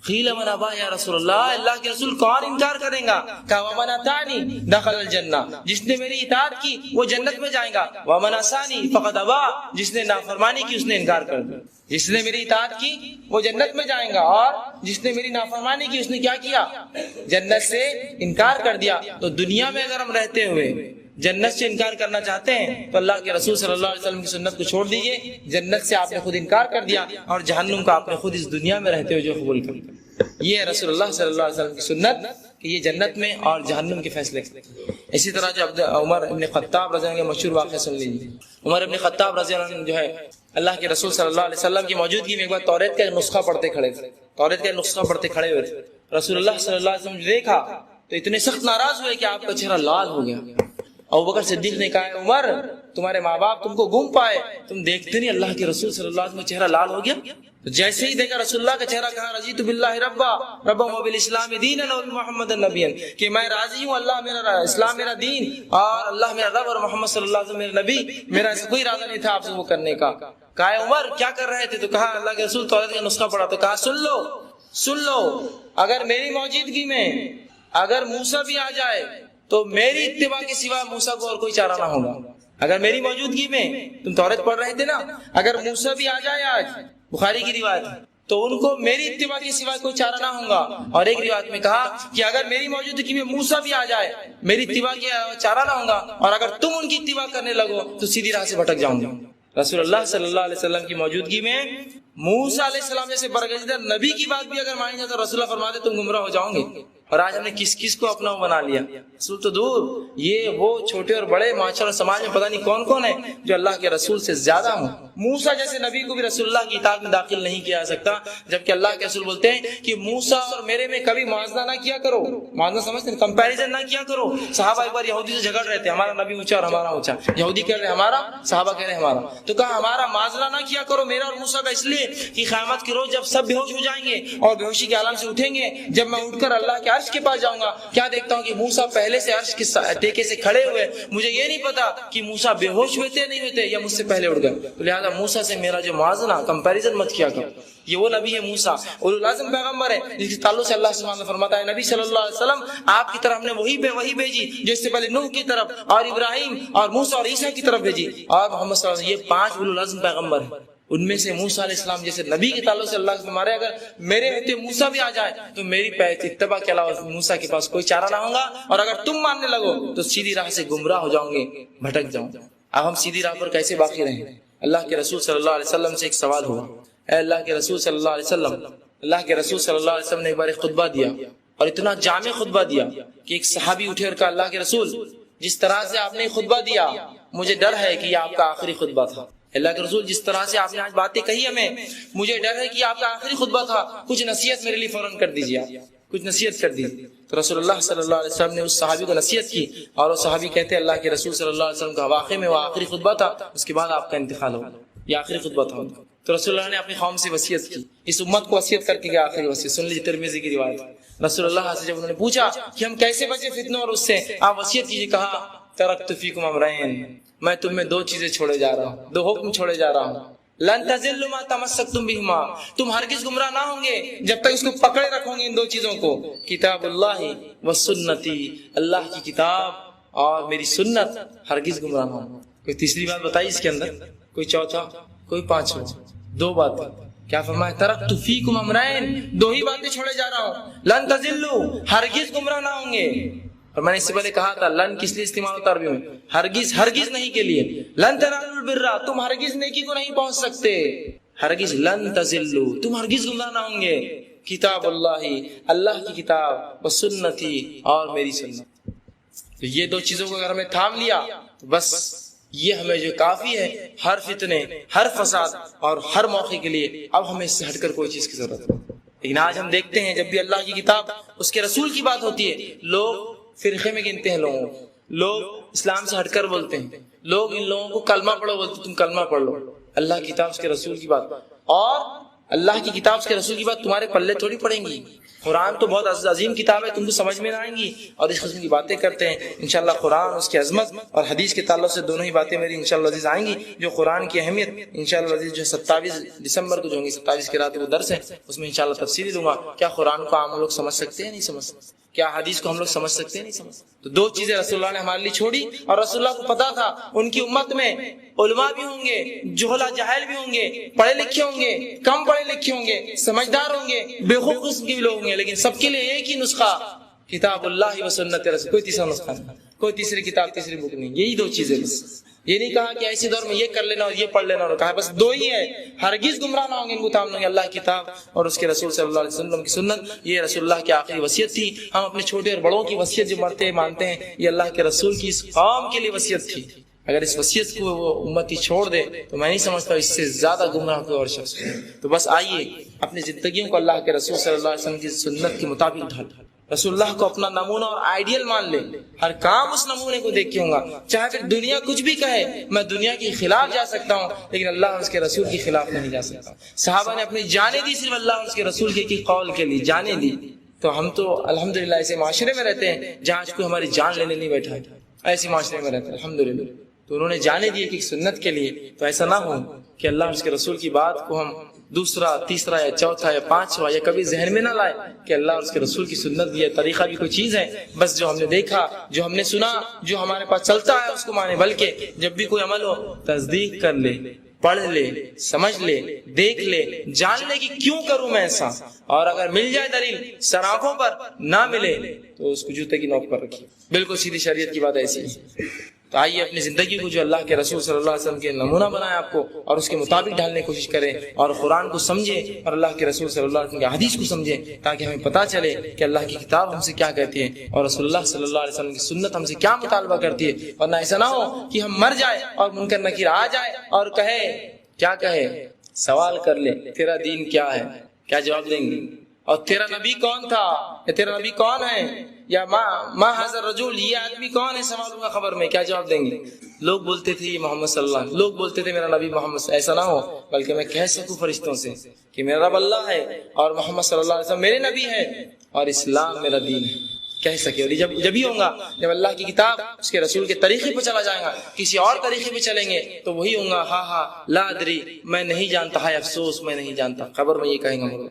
قیل من ابا یا رسول اللہ، اللہ کے رسول کون انکار کرے گا؟ کہا ومن اطاعنی دخل الجنہ، جس نے میری اطاعت کی وہ جنت میں جائے گا، ومن عصانی فقد ابا، جس نے نافرمانی کی اس نے انکار کر دیا۔ جس نے میری اطاعت کی وہ جنت میں جائیں گا، اور جس نے میری نافرمانی کی اس نے کیا کیا؟ جنت سے انکار کر دیا۔ تو دنیا میں اگر ہم رہتے ہوئے جنت سے انکار کرنا چاہتے ہیں تو اللہ کے رسول صلی اللہ علیہ وسلم کی سنت کو چھوڑ دیجئے، جنت سے آپ نے خود انکار کر دیا اور جہنم کا آپ نے خود اس دنیا میں رہتے ہوئے جو قبول کر لیا۔ یہ ہے رسول اللہ صلی اللہ علیہ وسلم کی سنت کہ یہ جنت میں اور جہنم کے فیصلے۔ اسی طرح جو عمر ابن خطاب رضی اللہ عنہ کے مشہور واقعہ سن لیجیے۔ عمر ابن خطاب رضی اللہ عنہ جو ہے اللہ کے رسول صلی اللہ علیہ وسلم کی موجودگی میں ایک بار توریت کا نسخہ پڑھتے کھڑے ہوئے تھے۔ رسول اللہ صلی اللہ علیہ وسلم نے دیکھا تو اتنے سخت ناراض ہوئے کہ آپ کا چہرہ لال ہو گیا۔ ابوبکر صدیق نے کہا عمر تمہارے ماں باپ تم کو گم پائے، تم دیکھتے نہیں اللہ کے رسول صلی اللہ علیہ وسلم کا چہرہ لال ہو گیا؟ تو جیسے ہی دیکھا رسول اللہ کا چہرہ، کہا رضیت باللہ ربا وبالاسلام دینا وبمحمد نبیا، کہ میں راضی ہوں، اللہ میرا اسلام میرا دین اور اللہ میرا رب اور محمد صلی اللہ علیہ وسلم میرا نبی، میرا ایسا کوئی ارادہ نہیں تھا آپ سے وہ کرنے کا۔ کہا عمر کیا کر رہے تھے؟ تو کہا اللہ کے رسول توریت کا نسخہ پڑھا۔ تو کہا سن لو اگر میری موجودگی میں اگر موسیٰ بھی آ جائے تو میری اتباع کے سوا موسیٰ کو اور کوئی چارہ نہ ہوگا۔ اگر میری موجودگی میں تم توریت پڑھ رہے تھے نا، اگر موسیٰ بھی آ جائے آج، بخاری کی روایت تو ان کو میری اتباع کے سوا کوئی چارہ نہ ہوگا. اور ایک روایت میں کہا کہ اگر میری موجودگی میں موسیٰ بھی آ جائے میری اتباع کے چارہ نہ ہوگا، اور اگر تم ان کی اتباع کرنے لگو تو سیدھی راہ سے بھٹک جاؤں گے. رسول اللہ صلی اللہ علیہ وسلم کی موجودگی میں موسیٰ علیہ السلام جیسے برگزیدہ نبی کی بات بھی اگر مانی جائے تو رسول اللہ فرماتے تم گمراہ ہو جاؤ گے. اور آج ہم نے کس کس کو اپنا بنا لیا، رسول تو دور، یہ وہ چھوٹے اور بڑے معاشرے اور سماج میں پتہ نہیں کون کون ہے جو اللہ کے رسول سے زیادہ ہوں. موسیٰ جیسے نبی کو بھی رسول اللہ کی اطاعت میں داخل نہیں کیا جا سکتا، جبکہ اللہ کے رسول بولتے ہیں کہ موسیٰ اور میرے میں کبھی موازنہ نہ کیا کرو. موازنہ سمجھتے ہیں، کمپیریزن نہ کیا کرو. صحابہ ایک بار یہودی سے جھگڑ رہے تھے، ہمارا نبی اونچا اور ہمارا اونچا، یہودی کہہ رہے ہمارا، صحابہ کہہ رہے ہمارا. تو کہا ہمارا موازنہ نہ کیا کرو میرا اور موسیٰ کا، اس لیے کہ قیامت کے روز جب سب بے ہوش ہو جائیں گے اور بے ہوشی کے عالم سے اٹھیں گے، جب میں اٹھ کر اللہ کے عرش کے پاس جاؤں گا، کیا دیکھتا ہوں کہ موسیٰ پہلے سے عرش کے ٹیکے سے کھڑے ہوئے. مجھے یہ نہیں پتا کہ موسیٰ بے ہوش ہوئے تھے نہیں ہوئے تھے یا مجھ سے پہلے اٹھ گئے. تو لہٰذا موسیٰ سے میرا جو موازنہ کمپیریزن مت کیا کرو. یہ وہ نبی ہے موسیٰ، اولو العزم پیغمبر ہے جس کے تعلق سے اللہ سبحانہ فرماتا ہے نبی صلی اللہ علیہ وسلم آپ کی طرف ہم نے وہی بھیجی جو اس سے پہلے نوح کی طرف اور ابراہیم اور موسیٰ اور عیسیٰ کی طرف بھیجی. اور محمد صلی اللہ علیہ وسلم یہ 5 اولو العزم پیغمبر ہیں. ان میں سے موسیٰ علیہ السلام جیسے نبی کے تعلق سے اللہ سے ہمارے اگر میرے ہوتے موسیٰ بھی آ جائے تو میری اتباع کے علاوہ موسیٰ کے پاس کوئی چارہ نہ ہوگا، اور اگر تم ماننے لگو تو سیدھی راہ سے گمراہ ہو جاؤں گے، بھٹک جاؤں. اب ہم سیدھی راہ پر کیسے باقی رہیں؟ اللہ کے رسول صلی اللہ علیہ وسلم سے ایک سوال ہوا. اے اللہ کے رسول صلی اللہ علیہ وسلم، اللہ کے رسول صلی اللہ علیہ وسلم نے ایک بار ایک خطبہ دیا اور اتنا جامع خطبہ دیا کہ ایک صحابی اٹھے اور کہا اللہ کے رسول جس طرح سے آپ نے خطبہ دیا مجھے ڈر ہے کہ یہ آپ کا آخری خطبہ تھا. اللہ کے رسول جس طرح سے آپ نے آج باتیں کہی ہمیں مجھے ڈر ہے کہ آپ کا آخری خطبہ تھا، کچھ نصیحت میرے لیے فوراً کر دیجیے، آپ کچھ نصیحت کر دیجیے. تو رسول اللہ صلی اللہ علیہ وسلم نے اس صحابی کو نصیحت کی اور وہ صحابی کہتے ہیں اللہ کے رسول صلی اللہ علیہ وسلم کا واقعے میں وہ آخری خطبہ تھا، اس کے بعد آپ کا انتقال ہو، یہ آخری خطبہ تھا. تو رسول اللہ نے اپنی قوم سے وصیت کی، اس امت کو وصیت کر کے گیا آخری وصیت. سن لیجیے ترمذی کی روایت. رسول اللہ سے جب انہوں نے پوچھا کہ ہم کیسے بچے فتنوں اور اس سے، آپ وصیت کیجیے. کہا ترکت فیکم امرین، میں تم میں 2 چیزیں چھوڑے جا رہا ہوں، 2 حکم چھوڑے جا رہا ہوں. لن تزلوا ما تمسکتم بہما، تم ہرگز گمراہ نہ ہوں گے جب تک اس کو پکڑے رکھو گے ان 2 چیزوں کو. کتاب اللہ و سنتی، اللہ کی کتاب اور میری سنت، ہرگز گمراہ نہ ہوں. کوئی تیسری بات بتائی اس کے اندر، کوئی چوتھا، کوئی پانچواں، 2 باتیں. کیا فرمایا؟ ترکت فیکم امرین، 2 ہی باتیں چھوڑے جا رہا ہوں. لن تزلوا، ہرگز گمراہ نہ ہوں گے. اور میں نے اس سے پہلے کہا تھا لن کس لیے استعمال ہوتا عربی میں؟ ہرگز نہیں کے لیے. لن تنالوا البر، تم ہرگز نیکی کو نہیں پہنچ سکتے. ہرگز لن تزلوا، تم ہرگز گمراہ نہ ہوں گے. کتاب اللہ، اللہ کی کتاب، و سنتی، اور میری سنت. تو یہ 2 چیزوں کو اگر ہمیں تھام لیا تو بس یہ ہمیں جو کافی ہے ہر فتنے، ہر فساد اور ہر موقع کے لیے. اب ہمیں اس سے ہٹ کر کوئی چیز کی ضرورت نہیں. لیکن آج ہم دیکھتے ہیں جب بھی اللہ کی کتاب، اس کے رسول کی بات ہوتی ہے، لوگ فرقے میں گنتے ہیں لوگوں کو، لوگ اسلام سے ہٹ کر بولتے ہیں، لوگ ان لوگوں کو کلمہ پڑھو بولتے، تم کلمہ پڑھ لو. اللہ کی کتاب اس کے رسول کی بات، اور اللہ کی کتاب اس کے رسول کی بات تمہارے پلے تھوڑی پڑیں گی. قرآن تو بہت عظیم کتاب ہے، تم کو سمجھ میں نہ آئیں گی اور اس قسم کی باتیں کرتے ہیں. انشاءاللہ قرآن، اس کی عظمت اور حدیث کے تعلق سے دونوں ہی باتیں میری انشاءاللہ عزیز آئیں گی. جو قرآن کی اہمیت انشاءاللہ عزیز جو 27 دسمبر کو جو ہوں گی، 27 کی رات وہ درس ہے، اس میں انشاءاللہ تفصیلی دوں گا. کیا قرآن کو عام لوگ سمجھ سکتے ہیں؟ نہیں سمجھ سکتے. کیا حدیث کو ہم لوگ سمجھ سکتے ہیں؟ نہیں سمجھ سکتے. تو 2 چیزیں رسول اللہ نے ہمارے لیے چھوڑی، اور رسول اللہ کو پتا تھا ان کی امت میں علماء بھی ہوں گے، جہلا جاہل بھی ہوں گے، پڑھے لکھے ہوں گے، کم پڑھے لکھے ہوں گے، سمجھدار ہوں گے، بےخوف قسم کے بھی لوگ ہوں گے، لیکن سب کے لیے ایک ہی نسخہ، کتاب اللہ و سنت رسول. کوئی تیسرا نسخہ نہیں، کوئی تیسری کتاب، تیسری بک نہیں. یہی 2 چیزیں بس. یہ نہیں کہا کہ ایسے دور میں یہ کر لینا اور یہ پڑھ لینا، اور کہا بس 2 ہی ہے، ہرگز گمراہ نہ ہوں گے ان کو تھام لیں گے، اللہ کی کتاب اور اس کے رسول صلی اللہ علیہ وسلم کی سنت. یہ رسول اللہ کی آخری وصیت تھی. ہم اپنے چھوٹے اور بڑوں کی وصیت جو مانتے ہیں، یہ اللہ کے رسول کی اس قوم کے لیے وصیت تھی. اگر اس وصیت کو وہ امتی چھوڑ دے تو میں نہیں سمجھتا اس سے زیادہ گمراہ کوئی اور شخص ہے. تو بس آئیے اپنی زندگیوں کو اللہ کے رسول صلی اللہ علیہ وسلم کی سنت کے مطابق ڈھال، رسول اللہ کو اپنا نمونہ اور آئیڈیل مان لے. ہر کام اس نمونے کو دیکھ کے ہوں گا، چاہے پھر دنیا کچھ بھی کہے. میں دنیا کے خلاف جا سکتا ہوں لیکن اللہ اور اس کے رسول کے خلاف نہیں جا سکتا. صحابہ نے اپنی جانیں دی صرف اللہ اور اس کے رسول کے قول کے لیے، جانیں دی. تو ہم تو الحمدللہ ایسے معاشرے میں رہتے ہیں جہاں کوئی ہماری جان لینے نہیں بیٹھا ہے. ایسے معاشرے میں رہتے ہیں الحمدللہ. تو انہوں نے جانے دیے کہ سنت کے لیے. تو ایسا نہ ہو کہ اللہ اور اس کے رسول کی بات کو ہم دوسرا، تیسرا یا چوتھا یا 5واں یا کبھی ذہن میں نہ لائے کہ اللہ اور اس کے رسول کی سنت بھی ہے، طریقہ بھی کوئی چیز ہے. بس جو ہم نے دیکھا، جو ہم نے سنا، جو ہمارے پاس چلتا ہے اس کو مانے. بلکہ جب بھی کوئی عمل ہو تصدیق کر لے، پڑھ لے، سمجھ لے، دیکھ لے، جان لے کہ کیوں کروں میں ایسا، اور اگر مل جائے دلیل سر آنکھوں پر، نہ ملے تو اس کو جوتے کی نوک پر رکھیے۔ بالکل سیدھی شریعت کی بات ایسی ہے۔ تو آئیے اپنی زندگی کو جو اللہ کے رسول صلی اللہ علیہ وسلم کے نمونہ بنائے آپ کو، اور اس کے مطابق ڈھالنے کی کوشش کریں، اور قرآن کو سمجھیں اور اللہ کے رسول صلی اللہ علیہ وسلم کے حدیث کو سمجھیں، تاکہ ہمیں پتہ چلے کہ اللہ کی کتاب ہم سے کیا کہتی ہے اور رسول اللہ صلی اللہ علیہ وسلم کی سنت ہم سے کیا مطالبہ کرتی ہے۔ ورنہ ایسا نہ ہو کہ ہم مر جائیں اور منکر نکیر آ جائے اور کہے، کیا کہے، سوال کر لے تیرا دین کیا ہے، کیا جواب دیں گے؟ اور تیرا نبی کون تھا، یا تیرا نبی کون ہے، یا ما حضر رجل، یہ آدمی کون ہے، سوال ہوگا خبر میں، کیا جواب دیں گے؟ لوگ بولتے تھے یہ محمد صلی اللہ علیہ وسلم، لوگ بولتے تھے میرا نبی محمد، ایسا نہ ہو بلکہ میں کہہ سکوں فرشتوں سے کہ میرا رب اللہ ہے اور محمد صلی اللہ علیہ وسلم میرے نبی ہے اور اسلام میرا دین ہے، کہہ سکے۔ اور جب ہی ہوگا جب اللہ کی کتاب اس کے رسول کے طریقے پہ چلا جائے گا، کسی اور طریقے پہ چلیں گے تو وہی ہوگا، ہاں لا ادری، میں نہیں جانتا ہے، افسوس میں نہیں جانتا، خبر میں یہ کہیں گا۔